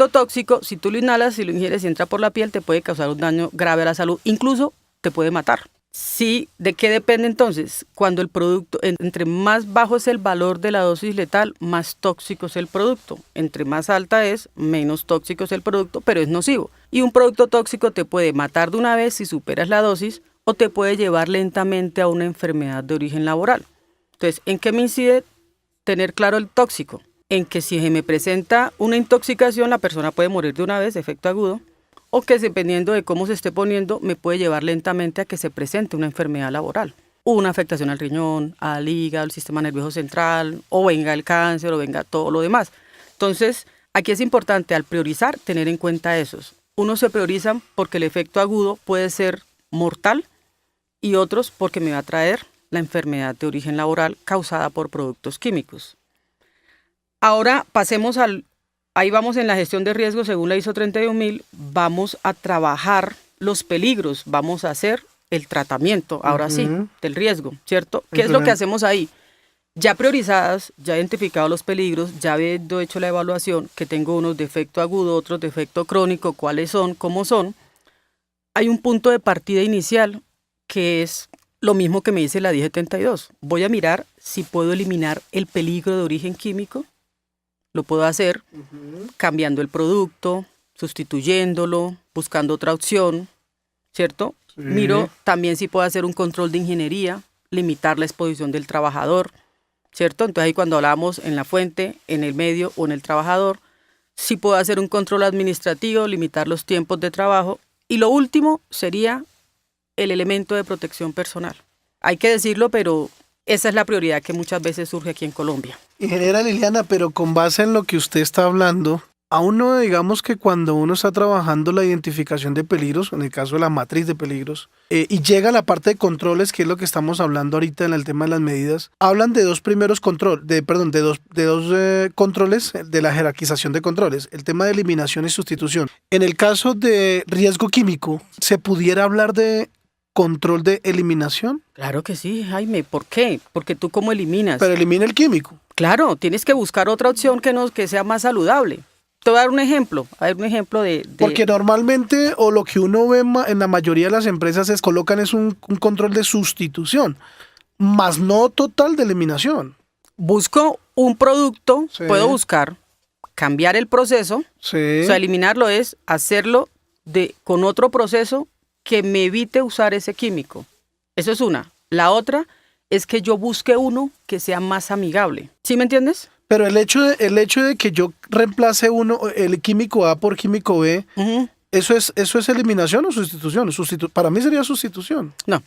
tóxico, si tú lo inhalas, si lo ingieres y entra por la piel, te puede causar un daño grave a la salud, incluso te puede matar. Sí, ¿de qué depende entonces? Cuando el producto, entre más bajo es el valor de la dosis letal, más tóxico es el producto. Entre más alta es, menos tóxico es el producto, pero es nocivo. Y un producto tóxico te puede matar de una vez si superas la dosis o te puede llevar lentamente a una enfermedad de origen laboral. Entonces, ¿en qué me incide tener claro el tóxico? En que si se me presenta una intoxicación, la persona puede morir de una vez, efecto agudo, o que dependiendo de cómo se esté poniendo, me puede llevar lentamente a que se presente una enfermedad laboral. Una afectación al riñón, al hígado, al sistema nervioso central, o venga el cáncer, o venga todo lo demás. Entonces, aquí es importante al priorizar tener en cuenta esos. Unos se priorizan porque el efecto agudo puede ser mortal y otros porque me va a traer la enfermedad de origen laboral causada por productos químicos. Ahora pasemos ahí vamos en la gestión de riesgos según la ISO 31000, vamos a trabajar los peligros, vamos a hacer el tratamiento, ahora sí, del riesgo, ¿cierto? ¿Qué es lo que hacemos ahí? Ya priorizadas, ya identificados los peligros, ya habiendo hecho la evaluación, que tengo unos de efecto agudo, otros de efecto crónico, cuáles son, cómo son, hay un punto de partida inicial que es lo mismo que me dice la 1072. Voy a mirar si puedo eliminar el peligro de origen químico. Lo puedo hacer cambiando el producto, sustituyéndolo, buscando otra opción, ¿cierto? Sí. Miro también si puedo hacer un control de ingeniería, limitar la exposición del trabajador, ¿cierto? Entonces ahí cuando hablamos en la fuente, en el medio o en el trabajador, si puedo hacer un control administrativo, limitar los tiempos de trabajo. Y lo último sería el elemento de protección personal. Hay que decirlo, pero esa es la prioridad que muchas veces surge aquí en Colombia. Ingeniera Liliana, pero con base en lo que usted está hablando, aún no digamos que cuando uno está trabajando la identificación de peligros, en el caso de la matriz de peligros, y llega a la parte de controles, que es lo que estamos hablando ahorita en el tema de las medidas, hablan de dos controles de la jerarquización de controles, el tema de eliminación y sustitución. En el caso de riesgo químico, ¿se pudiera hablar de control de eliminación? Claro que sí, Jaime. ¿Por qué? Porque tú cómo eliminas. Pero elimina el químico. Claro, tienes que buscar otra opción que sea más saludable. Te voy a dar un ejemplo. De... Porque normalmente, o lo que uno ve en la mayoría de las empresas colocan un control de sustitución, más no total de eliminación. Busco un producto, sí. Puedo buscar cambiar el proceso, sí. O sea, eliminarlo es hacerlo con otro proceso que me evite usar ese químico. Eso es una. La otra es que yo busque uno que sea más amigable. ¿Sí me entiendes? Pero el hecho de que yo reemplace el químico A por químico B, ¿eso es eliminación o sustitución? Para mí sería sustitución. No,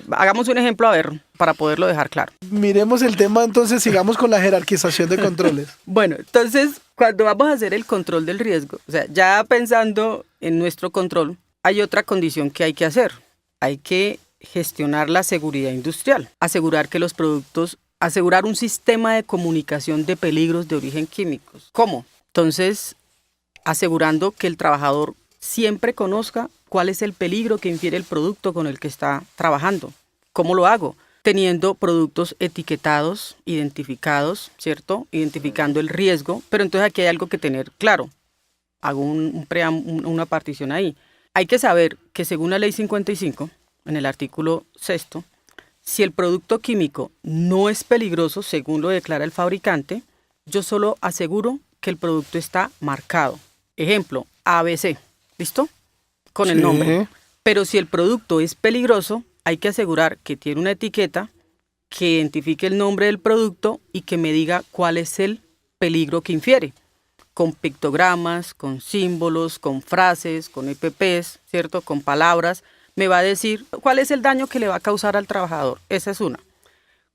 hagamos un ejemplo a ver, para poderlo dejar claro. Miremos el tema entonces, sigamos con la jerarquización de controles. Bueno, entonces, cuando vamos a hacer el control del riesgo, o sea, ya pensando en nuestro control, hay otra condición que hay que hacer. Hay que gestionar la seguridad industrial, asegurar un sistema de comunicación de peligros de origen químicos. ¿Cómo? Entonces, asegurando que el trabajador siempre conozca cuál es el peligro que infiere el producto con el que está trabajando. ¿Cómo lo hago? Teniendo productos etiquetados, identificados, ¿cierto? Identificando el riesgo, pero entonces aquí hay algo que tener claro. Hago una partición ahí. Hay que saber que según la ley 55, en el artículo 6, si el producto químico no es peligroso, según lo declara el fabricante, yo solo aseguro que el producto está marcado. Ejemplo, ABC, ¿listo? Con el nombre. Pero si el producto es peligroso, hay que asegurar que tiene una etiqueta que identifique el nombre del producto y que me diga cuál es el peligro que infiere, con pictogramas, con símbolos, con frases, con EPPs, ¿cierto? Con palabras, me va a decir cuál es el daño que le va a causar al trabajador. Esa es una.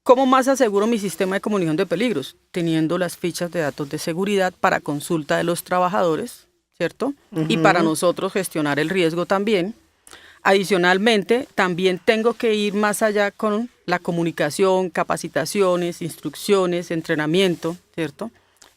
¿Cómo más aseguro mi sistema de comunicación de peligros? Teniendo las fichas de datos de seguridad para consulta de los trabajadores, ¿cierto? Y para nosotros gestionar el riesgo también. Adicionalmente, también tengo que ir más allá con la comunicación, capacitaciones, instrucciones, entrenamiento, ¿cierto?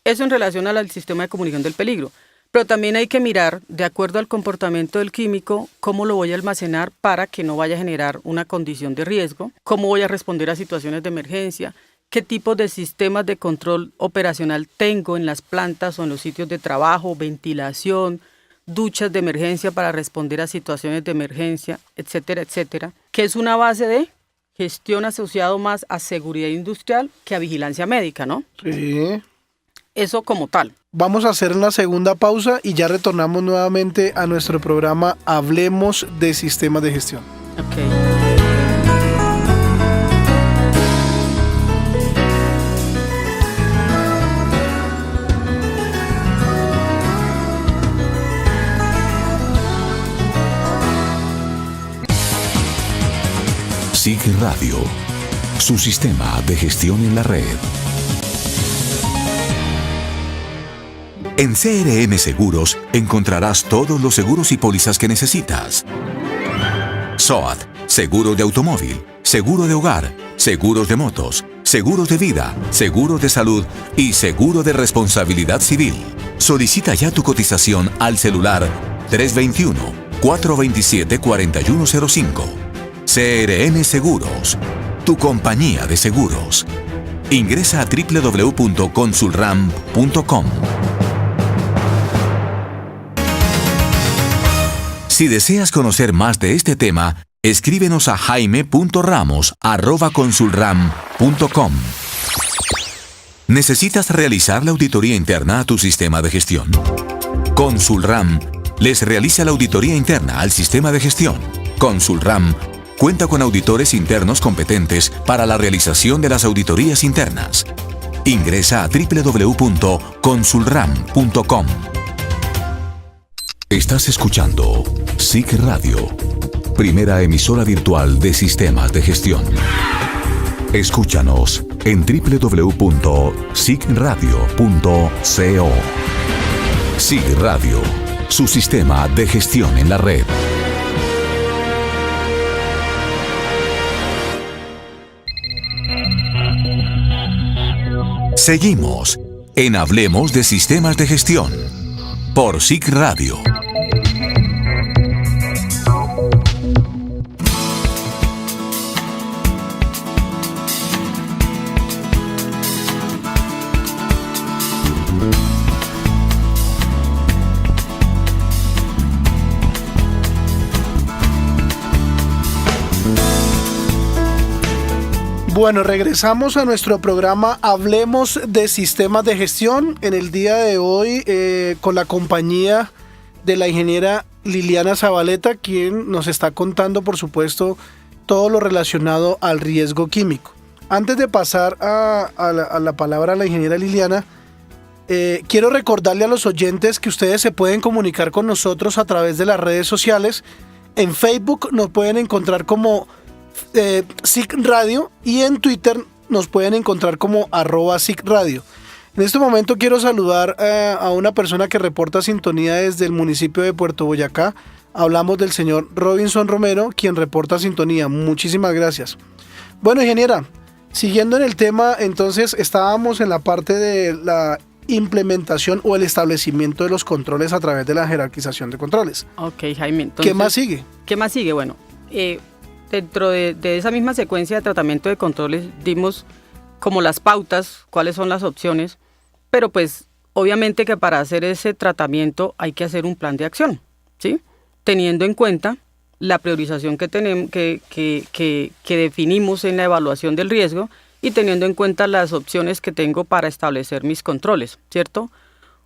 Eso en relación al sistema de comunicación del peligro. Pero también hay que mirar, de acuerdo al comportamiento del químico, cómo lo voy a almacenar para que no vaya a generar una condición de riesgo, cómo voy a responder a situaciones de emergencia, qué tipos de sistemas de control operacional tengo en las plantas o en los sitios de trabajo, ventilación, duchas de emergencia para responder a situaciones de emergencia, etcétera, etcétera, que es una base de gestión asociado más a seguridad industrial que a vigilancia médica, ¿no? Sí. Eso como tal. Vamos a hacer una segunda pausa y ya retornamos nuevamente a nuestro programa Hablemos de Sistemas de Gestión. Okay. SIG Radio, su sistema de gestión en la red. En CRM Seguros encontrarás todos los seguros y pólizas que necesitas. SOAT, seguro de automóvil, seguro de hogar, seguros de motos, seguros de vida, seguros de salud y seguro de responsabilidad civil. Solicita ya tu cotización al celular 321-427-4105. CRM Seguros, tu compañía de seguros. Ingresa a www.consulram.com. Si deseas conocer más de este tema, escríbenos a jaime.ramos@consulram.com. ¿Necesitas realizar la auditoría interna a tu sistema de gestión? Consulram les realiza la auditoría interna al sistema de gestión. Consulram cuenta con auditores internos competentes para la realización de las auditorías internas. Ingresa a www.consulram.com. Estás escuchando SIG Radio, primera emisora virtual de sistemas de gestión. Escúchanos en www.sigradio.co. SIG Radio, su sistema de gestión en la red. Seguimos en Hablemos de Sistemas de Gestión por SIG Radio. Bueno, regresamos a nuestro programa Hablemos de Sistemas de Gestión. En el día de hoy con la compañía de la ingeniera Liliana Zabaleta, quien nos está contando, por supuesto, todo lo relacionado al riesgo químico. Antes de pasar a la palabra a la ingeniera Liliana, quiero recordarle a los oyentes que ustedes se pueden comunicar con nosotros a través de las redes sociales. En Facebook nos pueden encontrar como SIG Radio y en Twitter nos pueden encontrar como @SIG Radio. En este momento quiero saludar a una persona que reporta sintonía desde el municipio de Puerto Boyacá. Hablamos del señor Robinson Romero, quien reporta sintonía. Muchísimas gracias. Bueno, ingeniera, siguiendo en el tema, entonces estábamos en la parte de la implementación o el establecimiento de los controles a través de la jerarquización de controles. Ok, Jaime. Entonces, ¿qué más sigue? ¿Qué más sigue? Bueno, dentro de esa misma secuencia de tratamiento de controles dimos como las pautas, cuáles son las opciones, pero pues obviamente que para hacer ese tratamiento hay que hacer un plan de acción, ¿sí? Teniendo en cuenta la priorización que tenemos, que definimos en la evaluación del riesgo y teniendo en cuenta las opciones que tengo para establecer mis controles, ¿cierto?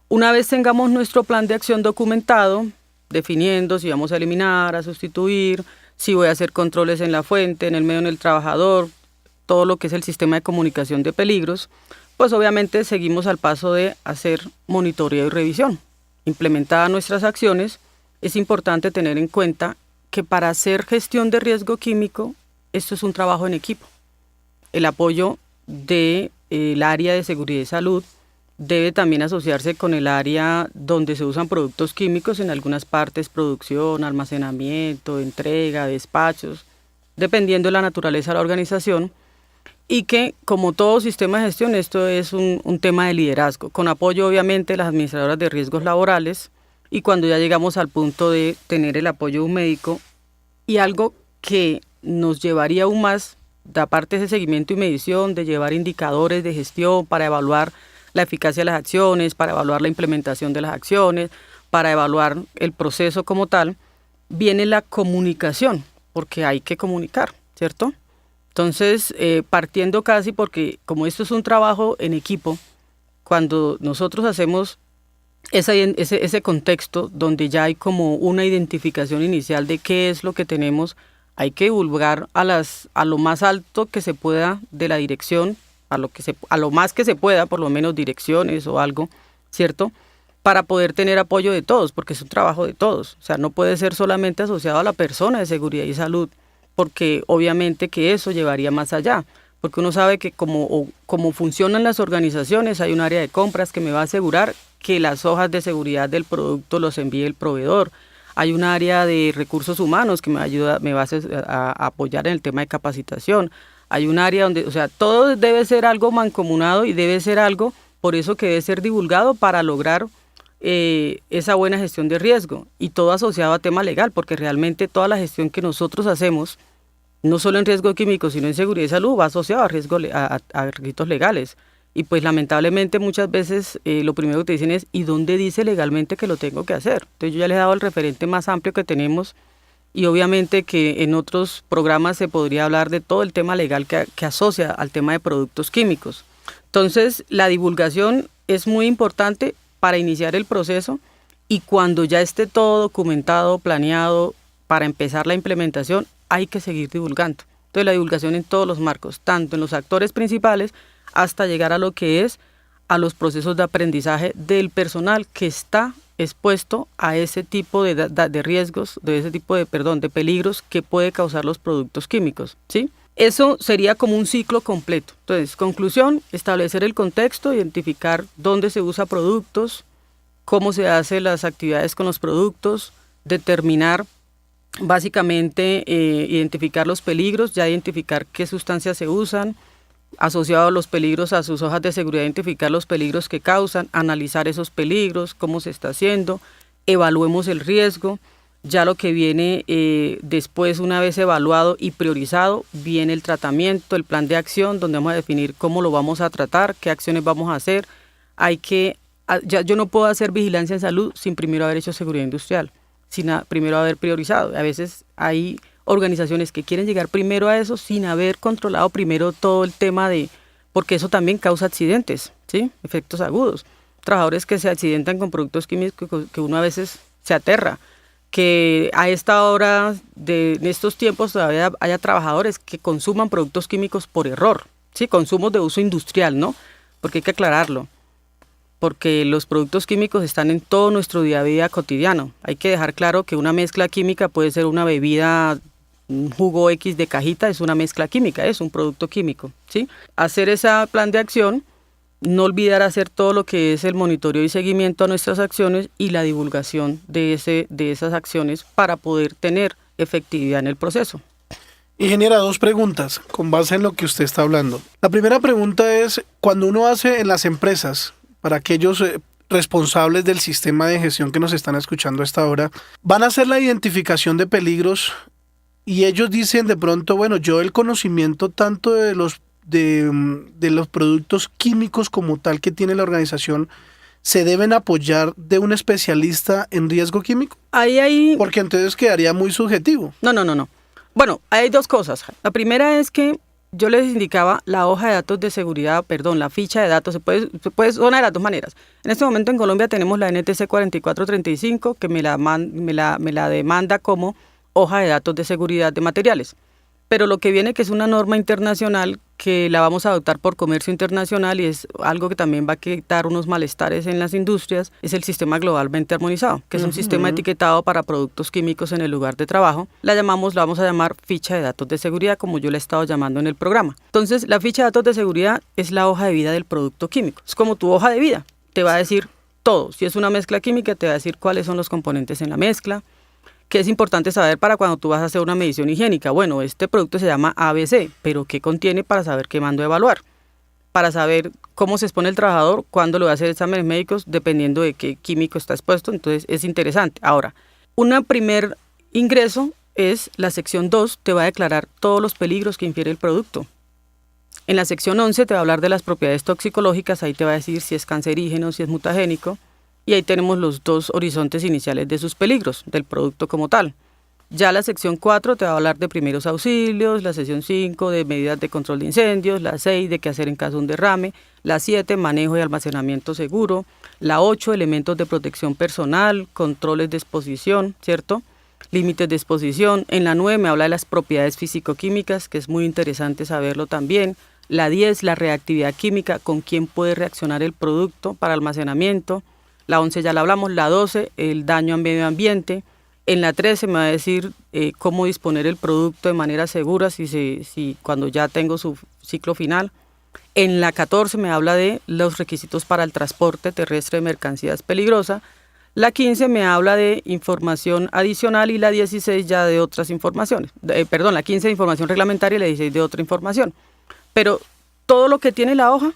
Una vez tengamos nuestro plan de acción documentado, definiendo si vamos a eliminar, a sustituir, si voy a hacer controles en la fuente, en el medio, en el trabajador, todo lo que es el sistema de comunicación de peligros, pues obviamente seguimos al paso de hacer monitoreo y revisión. Implementadas nuestras acciones, es importante tener en cuenta que para hacer gestión de riesgo químico, esto es un trabajo en equipo. El apoyo del área de seguridad y salud debe también asociarse con el área donde se usan productos químicos, en algunas partes producción, almacenamiento, entrega, despachos, dependiendo de la naturaleza de la organización, y que como todo sistema de gestión esto es un tema de liderazgo, con apoyo obviamente de las administradoras de riesgos laborales, y cuando ya llegamos al punto de tener el apoyo de un médico, y algo que nos llevaría aún más, aparte de ese seguimiento y medición, de llevar indicadores de gestión para evaluar la eficacia de las acciones, para evaluar la implementación de las acciones, para evaluar el proceso como tal, viene la comunicación, porque hay que comunicar, ¿cierto? Entonces, partiendo casi, porque como esto es un trabajo en equipo, cuando nosotros hacemos ese contexto donde ya hay como una identificación inicial de qué es lo que tenemos, hay que divulgar a lo más alto que se pueda de la dirección, a lo más que se pueda, por lo menos direcciones o algo, ¿cierto? Para poder tener apoyo de todos, porque es un trabajo de todos. O sea, no puede ser solamente asociado a la persona de seguridad y salud, porque obviamente que eso llevaría más allá. Porque uno sabe que como funcionan las organizaciones, hay un área de compras que me va a asegurar que las hojas de seguridad del producto los envíe el proveedor. Hay un área de recursos humanos que me va a apoyar en el tema de capacitación. Hay un área donde, o sea, todo debe ser algo mancomunado y debe ser algo, por eso que debe ser divulgado para lograr esa buena gestión de riesgo, y todo asociado a tema legal, porque realmente toda la gestión que nosotros hacemos, no solo en riesgo químico, sino en seguridad y salud, va asociado a requisitos legales. Y pues lamentablemente muchas veces lo primero que te dicen es, ¿y dónde dice legalmente que lo tengo que hacer? Entonces yo ya les he dado el referente más amplio que tenemos, y obviamente que en otros programas se podría hablar de todo el tema legal que asocia al tema de productos químicos. Entonces la divulgación es muy importante para iniciar el proceso, y cuando ya esté todo documentado, planeado, para empezar la implementación, hay que seguir divulgando. Entonces la divulgación en todos los marcos, tanto en los actores principales hasta llegar a lo que es a los procesos de aprendizaje del personal que está expuesto a ese tipo de riesgos, de peligros que puede causar los productos químicos, ¿sí? Eso sería como un ciclo completo. Entonces, conclusión, establecer el contexto, identificar dónde se usa productos, cómo se hacen las actividades con los productos, determinar básicamente, identificar los peligros, ya identificar qué sustancias se usan, asociado a los peligros a sus hojas de seguridad, identificar los peligros que causan, analizar esos peligros, cómo se está haciendo, evaluemos el riesgo. Ya lo que viene después, una vez evaluado y priorizado, viene el tratamiento, el plan de acción, donde vamos a definir cómo lo vamos a tratar, qué acciones vamos a hacer. Yo no puedo hacer vigilancia en salud sin primero haber hecho seguridad industrial, sin primero haber priorizado. A veces hay organizaciones que quieren llegar primero a eso sin haber controlado primero todo el tema porque eso también causa accidentes, ¿sí? Efectos agudos. Trabajadores que se accidentan con productos químicos que uno a veces se aterra. Que a esta hora, en estos tiempos, todavía haya trabajadores que consuman productos químicos por error, ¿sí? Consumos de uso industrial, ¿no? Porque hay que aclararlo. Porque los productos químicos están en todo nuestro día a día cotidiano. Hay que dejar claro que una mezcla química puede ser una bebida, un jugo X de cajita, es una mezcla química, es un producto químico, ¿sí? Hacer ese plan de acción, no olvidar hacer todo lo que es el monitoreo y seguimiento a nuestras acciones y la divulgación de esas acciones para poder tener efectividad en el proceso. Ingeniera, 2 preguntas con base en lo que usted está hablando. La primera pregunta es, cuando uno hace en las empresas, para aquellos responsables del sistema de gestión que nos están escuchando a esta hora, van a hacer la identificación de peligros y ellos dicen de pronto, bueno, yo el conocimiento tanto de los productos químicos como tal que tiene la organización, ¿se deben apoyar de un especialista en riesgo químico? Porque entonces quedaría muy subjetivo. No. Bueno, hay 2 cosas. La primera es que yo les indicaba la hoja de datos de seguridad, perdón, la ficha de datos, son de las dos maneras. En este momento en Colombia tenemos la NTC 4435 que me la demanda como hoja de datos de seguridad de materiales. Pero lo que viene, que es una norma internacional que la vamos a adoptar por comercio internacional y es algo que también va a quitar unos malestares en las industrias, es el sistema globalmente armonizado, que es un sistema etiquetado para productos químicos en el lugar de trabajo. La vamos a llamar ficha de datos de seguridad, como yo la he estado llamando en el programa. Entonces, la ficha de datos de seguridad es la hoja de vida del producto químico. Es como tu hoja de vida, te va a decir todo. Si es una mezcla química, te va a decir cuáles son los componentes en la mezcla, que es importante saber para cuando tú vas a hacer una medición higiénica. Bueno, este producto se llama ABC, pero ¿qué contiene para saber qué mando a evaluar? Para saber cómo se expone el trabajador, cuándo le va a hacer exámenes médicos, dependiendo de qué químico está expuesto. Entonces, es interesante. Ahora, un primer ingreso es la sección 2, te va a declarar todos los peligros que infiere el producto. En la sección 11 te va a hablar de las propiedades toxicológicas, ahí te va a decir si es cancerígeno, si es mutagénico. Y ahí tenemos los dos horizontes iniciales de sus peligros, del producto como tal. Ya la sección 4 te va a hablar de primeros auxilios, la sección 5 de medidas de control de incendios, la 6 de qué hacer en caso de un derrame, la 7 manejo y almacenamiento seguro, la 8 elementos de protección personal, controles de exposición, ¿cierto? Límites de exposición. En la 9 me habla de las propiedades físico-químicas, que es muy interesante saberlo también. La 10, la reactividad química, con quién puede reaccionar el producto para almacenamiento. La 11 ya la hablamos, la 12, el daño al medio ambiente. En la 13 me va a decir cómo disponer el producto de manera segura si cuando ya tengo su ciclo final. En la 14 me habla de los requisitos para el transporte terrestre de mercancías peligrosas. La 15 me habla de información adicional y la 16 ya de otras informaciones. La 15 de información reglamentaria y la 16 de otra información. Pero todo lo que tiene la hoja,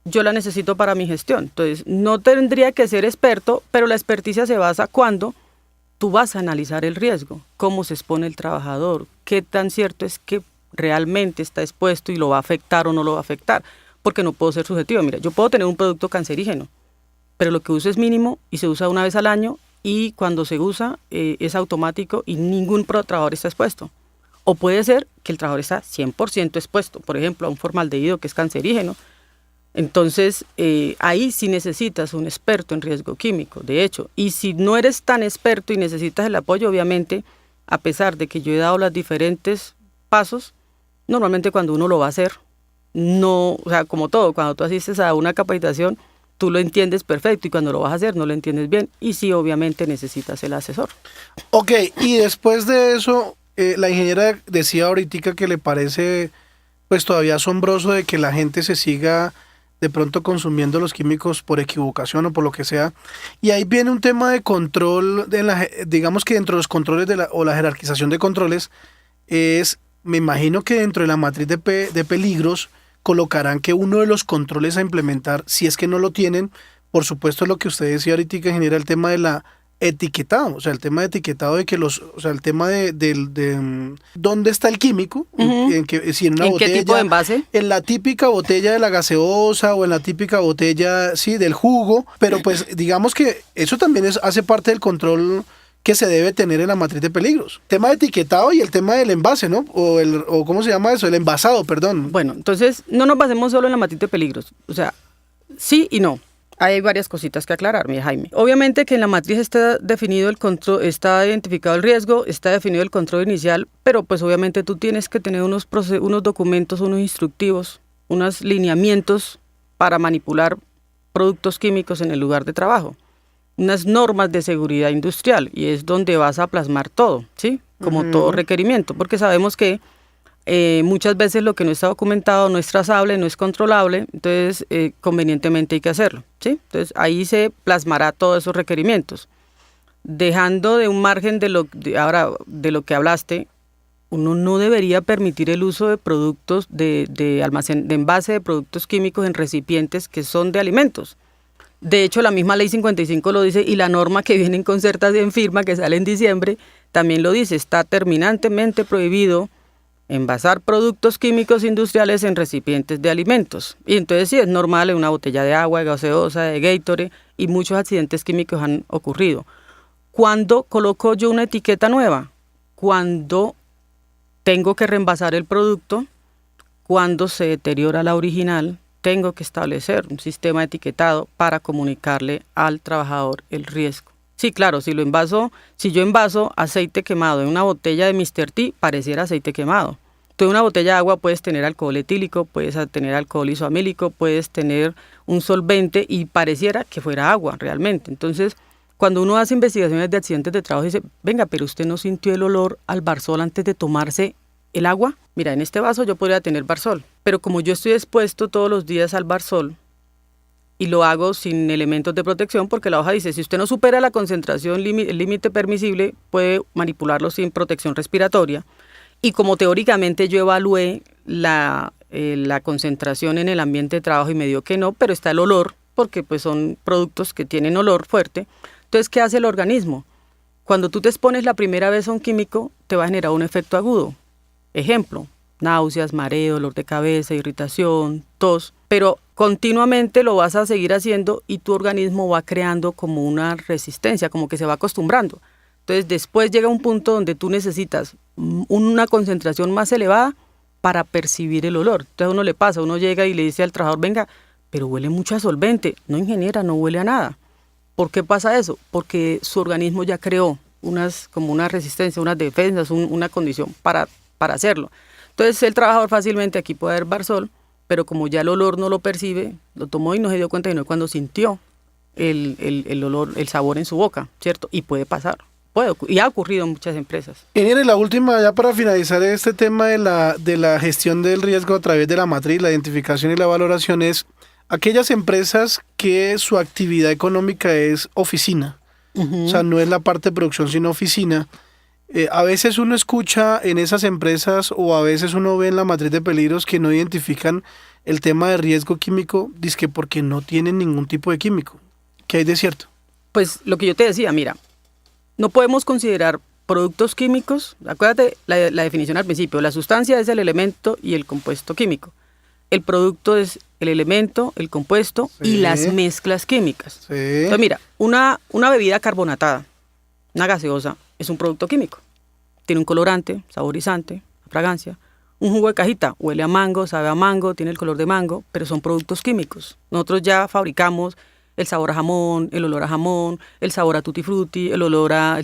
yo la necesito para mi gestión. Entonces, no tendría que ser experto, pero la experticia se basa cuando tú vas a analizar el riesgo, cómo se expone el trabajador, qué tan cierto es que realmente está expuesto y lo va a afectar o no lo va a afectar, porque no puedo ser subjetivo. Mira, yo puedo tener un producto cancerígeno, pero lo que uso es mínimo y se usa una vez al año y cuando se usa es automático y ningún trabajador está expuesto. O puede ser que el trabajador está 100% expuesto, por ejemplo, a un formaldehído que es cancerígeno. Entonces, ahí sí necesitas un experto en riesgo químico, de hecho. Y si no eres tan experto y necesitas el apoyo, obviamente, a pesar de que yo he dado los diferentes pasos, normalmente cuando uno lo va a hacer, no, o sea, como todo, cuando tú asistes a una capacitación, tú lo entiendes perfecto y cuando lo vas a hacer no lo entiendes bien y sí, obviamente necesitas el asesor. Ok, y después de eso, la ingeniera decía ahorita que le parece pues todavía asombroso de que la gente se siga de pronto consumiendo los químicos por equivocación o por lo que sea. Y ahí viene un tema de control, digamos que dentro de los controles o la jerarquización de controles, me imagino que dentro de la matriz de peligros colocarán que uno de los controles a implementar, si es que no lo tienen, por supuesto lo que usted decía ahorita, que genera el tema de la etiquetado, o sea, el tema de etiquetado de que el tema de dónde está el químico, si en una botella, ¿qué tipo de envase? En la típica botella de la gaseosa o en la típica botella, sí, del jugo, pero pues digamos que eso también hace parte del control que se debe tener en la matriz de peligros. Tema de etiquetado y el tema del envase, ¿no? O ¿cómo se llama eso? El envasado, perdón. Bueno, entonces no nos basemos solo en la matriz de peligros, o sea, sí y no. Hay varias cositas que aclarar, mi Jaime. Obviamente que en la matriz está definido el control, está identificado el riesgo, está definido el control inicial, pero pues obviamente tú tienes que tener unos documentos, unos instructivos, unos lineamientos para manipular productos químicos en el lugar de trabajo. Unas normas de seguridad industrial y es donde vas a plasmar todo, ¿sí? Como todo requerimiento, porque sabemos que muchas veces lo que no está documentado no es trazable, no es controlable, entonces convenientemente hay que hacerlo, ¿sí? Entonces ahí se plasmará todos esos requerimientos. Dejando de un margen de lo que hablaste, uno no debería permitir el uso de productos de envase de productos químicos en recipientes que son de alimentos. De hecho, la misma Ley 55 lo dice y la norma que viene en concertación en firma, que sale en diciembre, también lo dice, está terminantemente prohibido envasar productos químicos industriales en recipientes de alimentos. Y entonces sí, es normal en una botella de agua, de gaseosa, de Gatorade, y muchos accidentes químicos han ocurrido. ¿Cuándo coloco yo una etiqueta nueva? Cuando tengo que reenvasar el producto cuando se deteriora la original, tengo que establecer un sistema etiquetado para comunicarle al trabajador el riesgo. Sí, claro, si yo envaso aceite quemado en una botella de Mr. T, pareciera aceite quemado. Tú en una botella de agua puedes tener alcohol etílico, puedes tener alcohol isoamílico, puedes tener un solvente y pareciera que fuera agua realmente. Entonces, cuando uno hace investigaciones de accidentes de trabajo, dice, venga, pero usted no sintió el olor al Barsol antes de tomarse el agua. Mira, en este vaso yo podría tener Barsol, pero como yo estoy expuesto todos los días al Barsol y lo hago sin elementos de protección, porque la hoja dice, si usted no supera la concentración, el límite permisible, puede manipularlo sin protección respiratoria. Y como teóricamente yo evalué la concentración en el ambiente de trabajo y me dio que no, pero está el olor, porque pues son productos que tienen olor fuerte. Entonces, ¿qué hace el organismo? Cuando tú te expones la primera vez a un químico, te va a generar un efecto agudo. Ejemplo, náuseas, mareo, dolor de cabeza, irritación, tos, pero continuamente lo vas a seguir haciendo y tu organismo va creando como una resistencia, como que se va acostumbrando. Entonces después llega un punto donde tú necesitas una concentración más elevada para percibir el olor. Entonces a uno le pasa, uno llega y le dice al trabajador, venga, pero huele mucho a solvente. No, ingeniera, no huele a nada. ¿Por qué pasa eso? Porque su organismo ya creó como una resistencia, unas defensas, una condición para hacerlo. Entonces el trabajador fácilmente, aquí puede haber Barsol, pero como ya el olor no lo percibe, lo tomó y no se dio cuenta, sino cuando sintió el olor, el sabor en su boca, ¿cierto? Y puede pasar. Y ha ocurrido en muchas empresas. Ingeniero, la última, ya para finalizar este tema de la gestión del riesgo a través de la matriz, la identificación y la valoración, es aquellas empresas que su actividad económica es oficina, o sea, no es la parte de producción, sino oficina. A veces uno escucha en esas empresas o a veces uno ve en la matriz de peligros que no identifican el tema de riesgo químico, dizque porque no tienen ningún tipo de químico. ¿Qué hay de cierto? Pues lo que yo te decía, mira, no podemos considerar productos químicos, acuérdate la definición al principio, la sustancia es el elemento y el compuesto químico. El producto es el elemento, el compuesto y las mezclas químicas. Sí. Entonces mira, una bebida carbonatada, una gaseosa, es un producto químico. Tiene un colorante, saborizante, fragancia. Un jugo de cajita huele a mango, sabe a mango, tiene el color de mango, pero son productos químicos. Nosotros ya fabricamos el sabor a jamón, el olor a jamón, el sabor a tutti frutti, el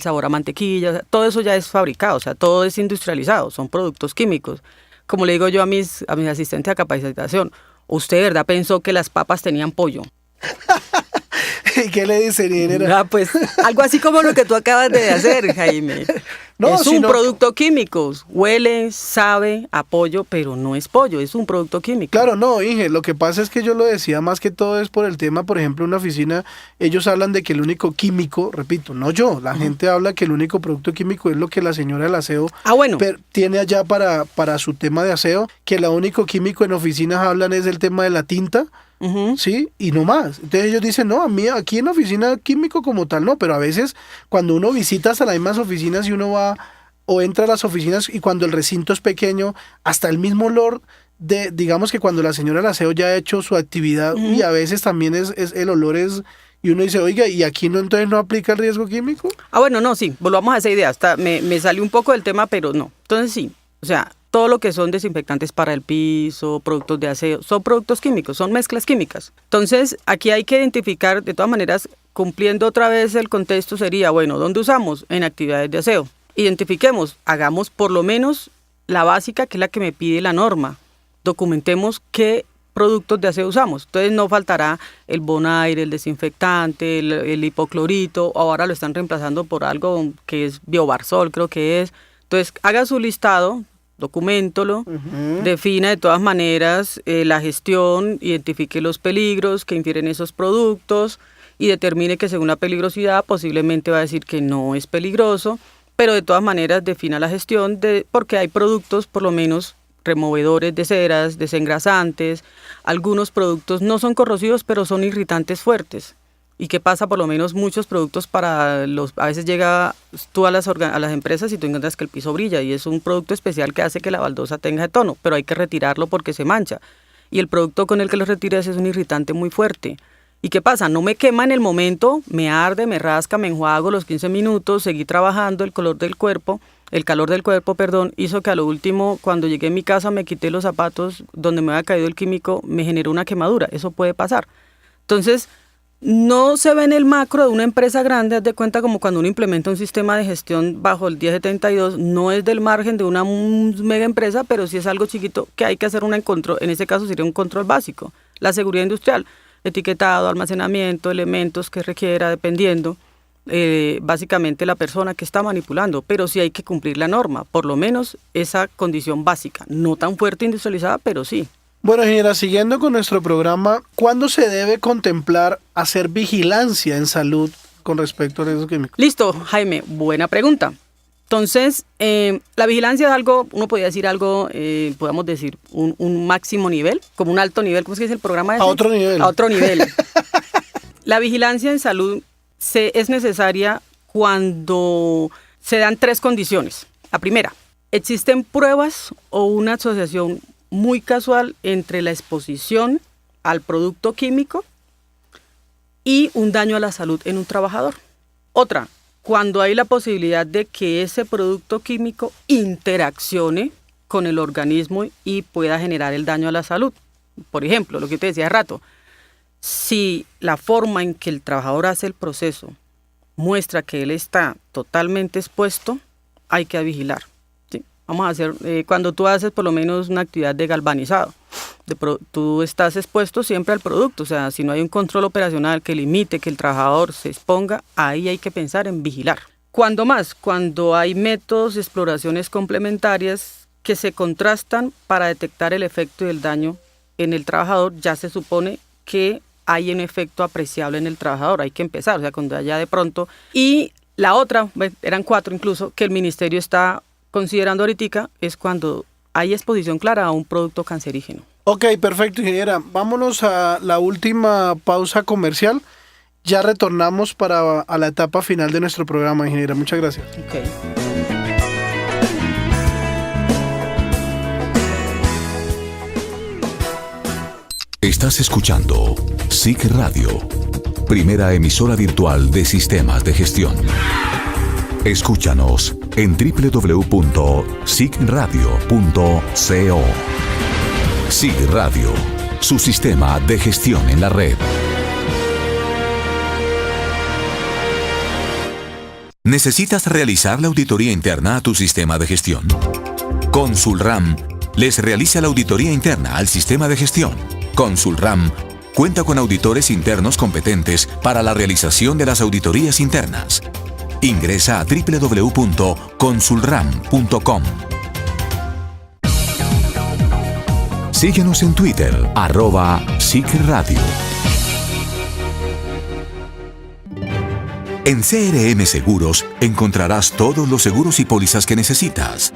sabor a mantequilla, o sea, todo eso ya es fabricado, o sea, todo es industrializado, son productos químicos. Como le digo yo a mis asistentes de capacitación, ¿usted de verdad pensó que las papas tenían pollo? ¿Y qué le dice, ingeniera? Ah, pues algo así como lo que tú acabas de hacer, Jaime. No, es un producto químico, huele, sabe a pollo, pero no es pollo, es un producto químico. Claro, no, Inge, lo que pasa es que yo lo decía más que todo es por el tema, por ejemplo, en una oficina, ellos hablan de que el único químico, repito, no yo, la gente habla que el único producto químico es lo que la señora del aseo tiene allá para su tema de aseo, que lo único químico en oficinas hablan es el tema de la tinta, ¿sí? Y no más. Entonces ellos dicen, no, a mí aquí en la oficina químico como tal no, pero a veces cuando uno visita hasta las mismas oficinas y uno va o entra a las oficinas y cuando el recinto es pequeño, hasta el mismo olor de, digamos que cuando la señora del aseo ya ha hecho su actividad y a veces también el olor es, y uno dice, oiga, ¿y aquí no entonces no aplica el riesgo químico? Ah, bueno, no, sí, volvamos a esa idea, hasta me salió un poco del tema, pero no. Entonces sí, o sea, todo lo que son desinfectantes para el piso, productos de aseo, son productos químicos, son mezclas químicas. Entonces, aquí hay que identificar, de todas maneras, cumpliendo otra vez el contexto sería, bueno, ¿dónde usamos? En actividades de aseo. Identifiquemos, hagamos por lo menos la básica, que es la que me pide la norma. Documentemos qué productos de aseo usamos. Entonces no faltará el Bonaire, el desinfectante, el hipoclorito, ahora lo están reemplazando por algo que es Biobarsol, creo que es. Entonces haga su listado, documéntolo, defina de todas maneras la gestión, identifique los peligros que infieren esos productos y determine que según la peligrosidad posiblemente va a decir que no es peligroso, pero de todas maneras defina la gestión porque hay productos, por lo menos removedores de ceras, desengrasantes, algunos productos no son corrosivos pero son irritantes fuertes. ¿Y qué pasa? Por lo menos muchos productos a veces llega tú a las empresas y tú encuentras que el piso brilla y es un producto especial que hace que la baldosa tenga de tono, pero hay que retirarlo porque se mancha. Y el producto con el que lo retiras es un irritante muy fuerte. ¿Y qué pasa? No me quema en el momento, me arde, me rasca, me enjuago los 15 minutos, seguí trabajando el color del cuerpo el calor del cuerpo, perdón, hizo que a lo último, cuando llegué a mi casa, me quité los zapatos donde me había caído el químico, me generó una quemadura. Eso puede pasar. Entonces, no se ve en el macro de una empresa grande, haz de cuenta como cuando uno implementa un sistema de gestión bajo el 1072, no es del margen de una mega empresa, pero sí es algo chiquito que hay que hacer en ese caso sería un control básico. La seguridad industrial, etiquetado, almacenamiento, elementos que requiera, dependiendo. Básicamente la persona que está manipulando, pero sí hay que cumplir la norma, por lo menos esa condición básica, no tan fuerte industrializada, pero sí. Bueno, ingeniera, siguiendo con nuestro programa, ¿cuándo se debe contemplar hacer vigilancia en salud con respecto a riesgos químicos? Listo, Jaime, buena pregunta. Entonces, la vigilancia es algo, uno podría decir algo, podemos decir, un máximo nivel, como un alto nivel, ¿cómo es que dice el programa ese? A otro nivel. A otro nivel. La vigilancia en salud es necesaria cuando se dan 3 condiciones. La primera, existen pruebas o una asociación muy casual entre la exposición al producto químico y un daño a la salud en un trabajador. Otra, cuando hay la posibilidad de que ese producto químico interaccione con el organismo y pueda generar el daño a la salud. Por ejemplo, lo que te decía hace rato, si la forma en que el trabajador hace el proceso muestra que él está totalmente expuesto, hay que vigilar. ¿Sí? Vamos a hacer, cuando tú haces por lo menos una actividad de galvanizado, tú estás expuesto siempre al producto, o sea, si no hay un control operacional que limite que el trabajador se exponga, ahí hay que pensar en vigilar. Cuando hay métodos de exploraciones complementarias que se contrastan para detectar el efecto y el daño en el trabajador, ya se supone que hay un efecto apreciable en el trabajador, hay que empezar, o sea, cuando haya de pronto. Y la otra, eran 4 incluso, que el ministerio está considerando ahorita, es cuando hay exposición clara a un producto cancerígeno. Ok, perfecto, ingeniera. Vámonos a la última pausa comercial. Ya retornamos a la etapa final de nuestro programa, ingeniera. Muchas gracias. Okay. Estás escuchando SIC Radio, primera emisora virtual de sistemas de gestión. Escúchanos en www.sicradio.co. SIC Radio, su sistema de gestión en la red. ¿Necesitas realizar la auditoría interna a tu sistema de gestión? Consulram les realiza la auditoría interna al sistema de gestión. Consulram cuenta con auditores internos competentes para la realización de las auditorías internas. Ingresa a www.consulram.com. Síguenos en Twitter, @SICRadio. En CRM Seguros encontrarás todos los seguros y pólizas que necesitas.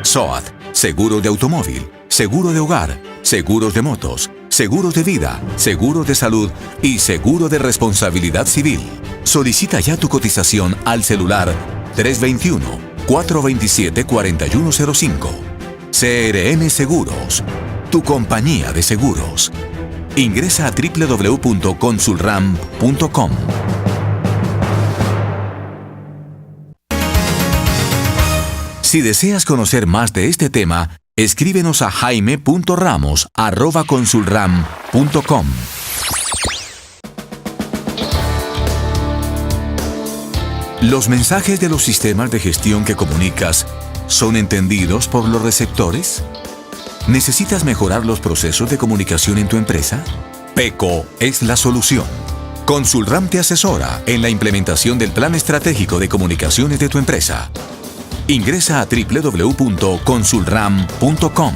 SOAT, seguro de automóvil, seguro de hogar, seguros de motos, seguros de vida, seguros de salud y seguro de responsabilidad civil. Solicita ya tu cotización al celular 321-427-4105. CRM Seguros, tu compañía de seguros. Ingresa a www.consulram.com. Si deseas conocer más de este tema, escríbenos a jaime.ramos@consulram.com. ¿Los mensajes de los sistemas de gestión que comunicas son entendidos por los receptores? ¿Necesitas mejorar los procesos de comunicación en tu empresa? PECO es la solución. Consulram te asesora en la implementación del plan estratégico de comunicaciones de tu empresa. Ingresa a www.consulram.com.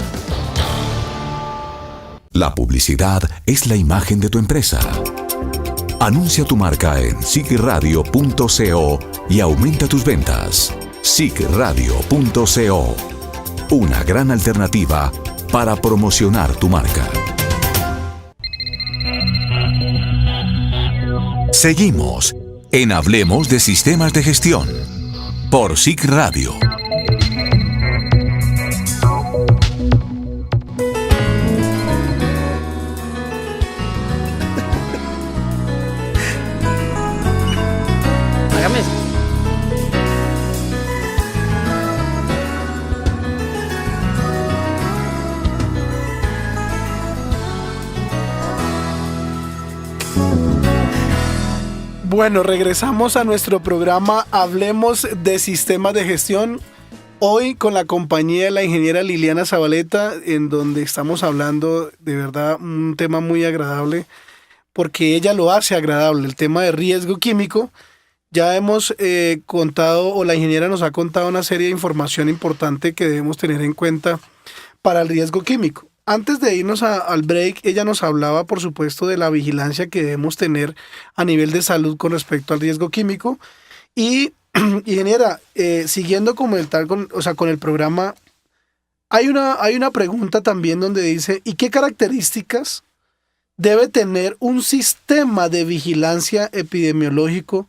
La publicidad es la imagen de tu empresa. Anuncia tu marca en sicradio.co y aumenta tus ventas. sicradio.co, una gran alternativa para promocionar tu marca. Seguimos en Hablemos de Sistemas de Gestión por SIC Radio. Hágame eso. Bueno, regresamos a nuestro programa Hablemos de Sistemas de Gestión. Hoy con la compañía de la ingeniera Liliana Zabaleta, en donde estamos hablando de verdad un tema muy agradable, porque ella lo hace agradable, el tema de riesgo químico. Ya hemos contado, o la ingeniera nos ha contado una serie de información importante que debemos tener en cuenta para el riesgo químico. Antes de irnos al break, ella nos hablaba, por supuesto, de la vigilancia que debemos tener a nivel de salud con respecto al riesgo químico. Y, ingeniera, siguiendo con el programa, hay una pregunta también donde dice, ¿y qué características debe tener un sistema de vigilancia epidemiológico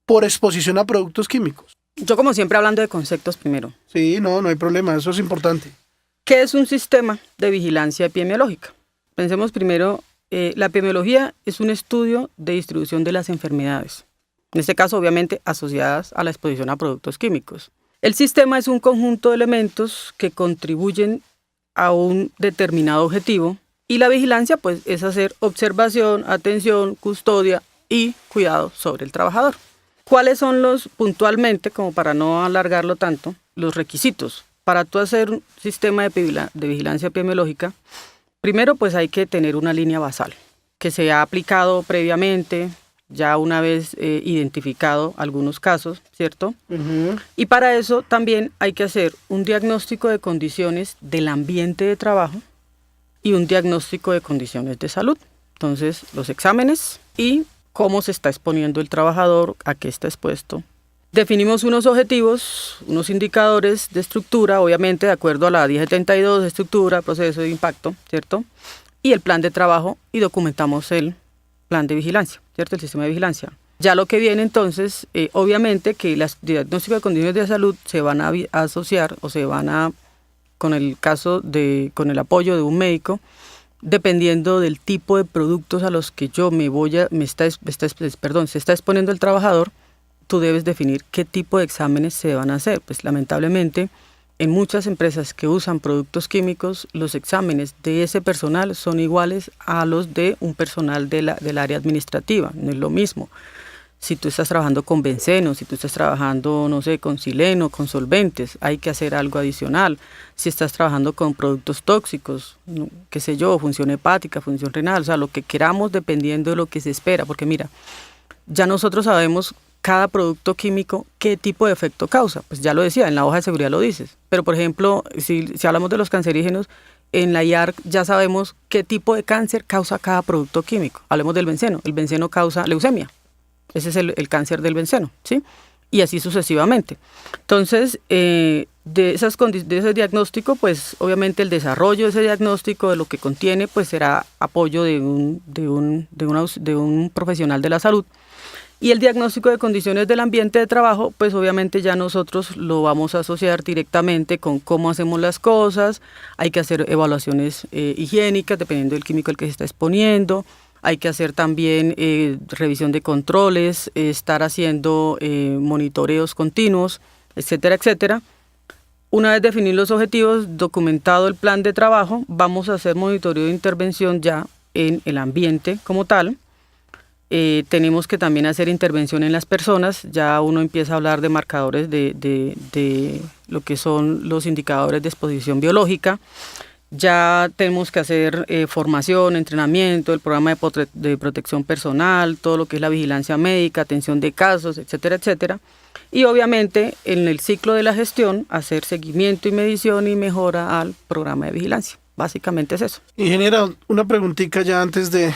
por exposición a productos químicos? Yo, como siempre, hablando de conceptos primero. Sí, no hay problema, eso es importante. ¿Qué es un sistema de vigilancia epidemiológica? Pensemos primero, la epidemiología es un estudio de distribución de las enfermedades, en este caso obviamente asociadas a la exposición a productos químicos. El sistema es un conjunto de elementos que contribuyen a un determinado objetivo y la vigilancia pues es hacer observación, atención, custodia y cuidado sobre el trabajador. ¿Cuáles son puntualmente, como para no alargarlo tanto, los requisitos? Para tú hacer un sistema de vigilancia epidemiológica, primero pues hay que tener una línea basal que se ha aplicado previamente, ya una vez identificado algunos casos, ¿cierto? Uh-huh. Y para eso también hay que hacer un diagnóstico de condiciones del ambiente de trabajo y un diagnóstico de condiciones de salud. Entonces, los exámenes y cómo se está exponiendo el trabajador, a qué está expuesto. Definimos unos objetivos, unos indicadores de estructura, obviamente de acuerdo a la 1072 de estructura, proceso de impacto, ¿cierto? Y el plan de trabajo y documentamos el plan de vigilancia, ¿cierto? El sistema de vigilancia. Ya lo que viene entonces, obviamente que las diagnósticos de condiciones de salud se van a asociar o se van a, con el apoyo de un médico, dependiendo del tipo de productos a los que yo se está exponiendo el trabajador. Tú debes definir qué tipo de exámenes se van a hacer. Pues lamentablemente, en muchas empresas que usan productos químicos, los exámenes de ese personal son iguales a los de un personal del área administrativa. No es lo mismo. Si tú estás trabajando con benceno, si tú estás trabajando, no sé, con sileno, con solventes, hay que hacer algo adicional. Si estás trabajando con productos tóxicos, qué sé yo, función hepática, función renal, o sea, lo que queramos dependiendo de lo que se espera. Porque mira, ya nosotros sabemos cada producto químico, ¿qué tipo de efecto causa? Pues ya lo decía, en la hoja de seguridad lo dices. Pero, por ejemplo, si hablamos de los cancerígenos, en la IARC ya sabemos qué tipo de cáncer causa cada producto químico. Hablemos del benceno. El benceno causa leucemia. Ese es el cáncer del benceno, ¿sí? Y así sucesivamente. Entonces, de ese diagnóstico, pues obviamente el desarrollo de ese diagnóstico, de lo que contiene, pues será apoyo de un profesional de la salud. Y el diagnóstico de condiciones del ambiente de trabajo, pues obviamente ya nosotros lo vamos a asociar directamente con cómo hacemos las cosas. Hay que hacer evaluaciones higiénicas dependiendo del químico al que se está exponiendo. Hay que hacer también revisión de controles, estar haciendo monitoreos continuos, etcétera, etcétera. Una vez definidos los objetivos, documentado el plan de trabajo, vamos a hacer monitoreo de intervención ya en el ambiente como tal. Tenemos que también hacer intervención en las personas. Ya uno empieza a hablar de marcadores de lo que son los indicadores de exposición biológica. Ya tenemos que hacer formación, entrenamiento, el programa de protección personal, todo lo que es la vigilancia médica, atención de casos, etcétera, etcétera. Y obviamente en el ciclo de la gestión hacer seguimiento y medición y mejora al programa de vigilancia. Básicamente es eso. Ingeniera, una preguntita ya antes de...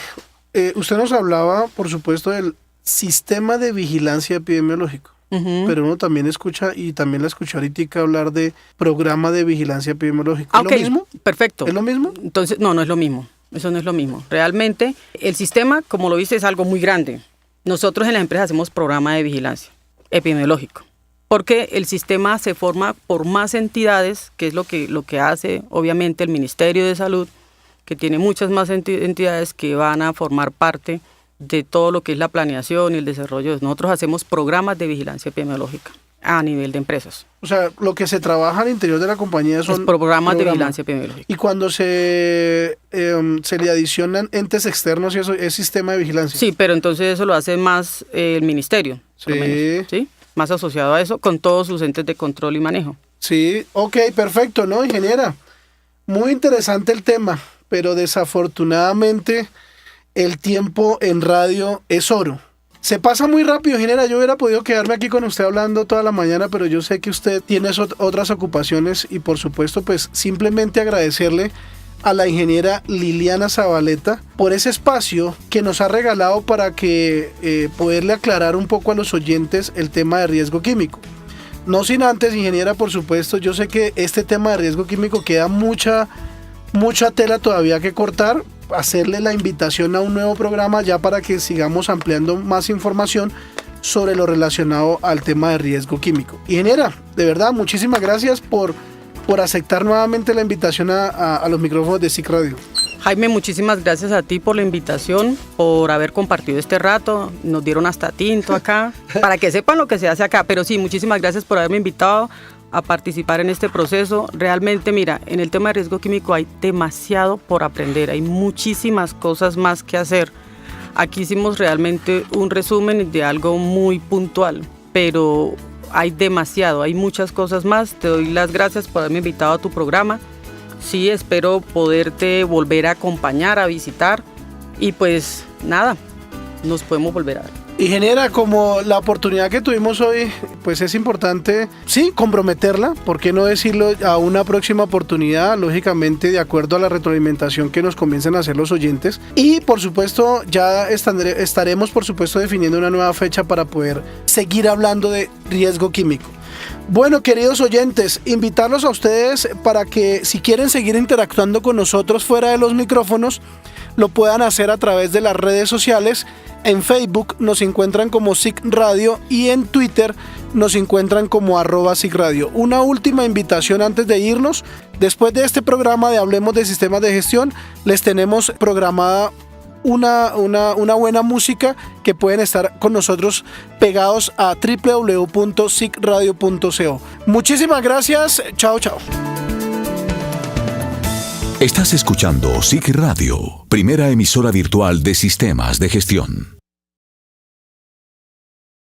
usted nos hablaba, por supuesto, del sistema de vigilancia epidemiológico. Uh-huh. Pero uno también escucha, y también la escuché ahorita hablar de programa de vigilancia epidemiológica. ¿Es lo mismo? Perfecto. ¿Es lo mismo? Entonces, no es lo mismo. Eso no es lo mismo. Realmente, el sistema, como lo viste, es algo muy grande. Nosotros en la empresa hacemos programa de vigilancia epidemiológico, porque el sistema se forma por más entidades, que es lo que hace, obviamente, el Ministerio de Salud, que tiene muchas más entidades que van a formar parte de todo lo que es la planeación y el desarrollo. Nosotros hacemos programas de vigilancia epidemiológica. a nivel de empresas. O sea, lo que se trabaja al interior de la compañía son programas de vigilancia epidemiológica. Y cuando se le adicionan entes externos y eso es sistema de vigilancia. Sí, pero entonces eso lo hace más el ministerio, por lo menos, ¿sí? Más asociado a eso, con todos sus entes de control y manejo. Sí, ok, perfecto, ¿no, ingeniera? Muy interesante el tema, pero desafortunadamente el tiempo en radio es oro. Se pasa muy rápido, ingeniera. Yo hubiera podido quedarme aquí con usted hablando toda la mañana, pero yo sé que usted tiene otras ocupaciones y por supuesto, pues simplemente agradecerle a la ingeniera Liliana Zabaleta por ese espacio que nos ha regalado para que poderle aclarar un poco a los oyentes el tema de riesgo químico. No sin antes, ingeniera, por supuesto, yo sé que este tema de riesgo químico queda mucha tela todavía que cortar, hacerle la invitación a un nuevo programa ya para que sigamos ampliando más información sobre lo relacionado al tema de riesgo químico. Ingeniera, de verdad, muchísimas gracias por aceptar nuevamente la invitación a los micrófonos de SIC Radio. Jaime, muchísimas gracias a ti por la invitación, por haber compartido este rato. Nos dieron hasta tinto acá, para que sepan lo que se hace acá. Pero sí, muchísimas gracias por haberme invitado a participar en este proceso. Realmente, mira, en el tema de riesgo químico hay demasiado por aprender, hay muchísimas cosas más que hacer. Aquí hicimos realmente un resumen de algo muy puntual, pero hay demasiado, hay muchas cosas más. Te doy las gracias por haberme invitado a tu programa. Sí, espero poderte volver a acompañar, a visitar y pues nada, nos podemos volver a ver. Ingeniera, como la oportunidad que tuvimos hoy, pues es importante, sí, comprometerla, ¿por qué no decirlo? A una próxima oportunidad, lógicamente de acuerdo a la retroalimentación que nos comiencen a hacer los oyentes. Y por supuesto ya estaremos por supuesto definiendo una nueva fecha para poder seguir hablando de riesgo químico. Bueno, queridos oyentes, invitarlos a ustedes para que si quieren seguir interactuando con nosotros fuera de los micrófonos, lo puedan hacer a través de las redes sociales. En Facebook nos encuentran como SIC Radio y en Twitter nos encuentran como @SIC Radio. Una última invitación antes de irnos. Después de este programa de Hablemos de Sistemas de Gestión, les tenemos programada una buena música que pueden estar con nosotros pegados a www.sicradio.co. Muchísimas gracias. Chao, chao. Estás escuchando SIC Radio, primera emisora virtual de sistemas de gestión.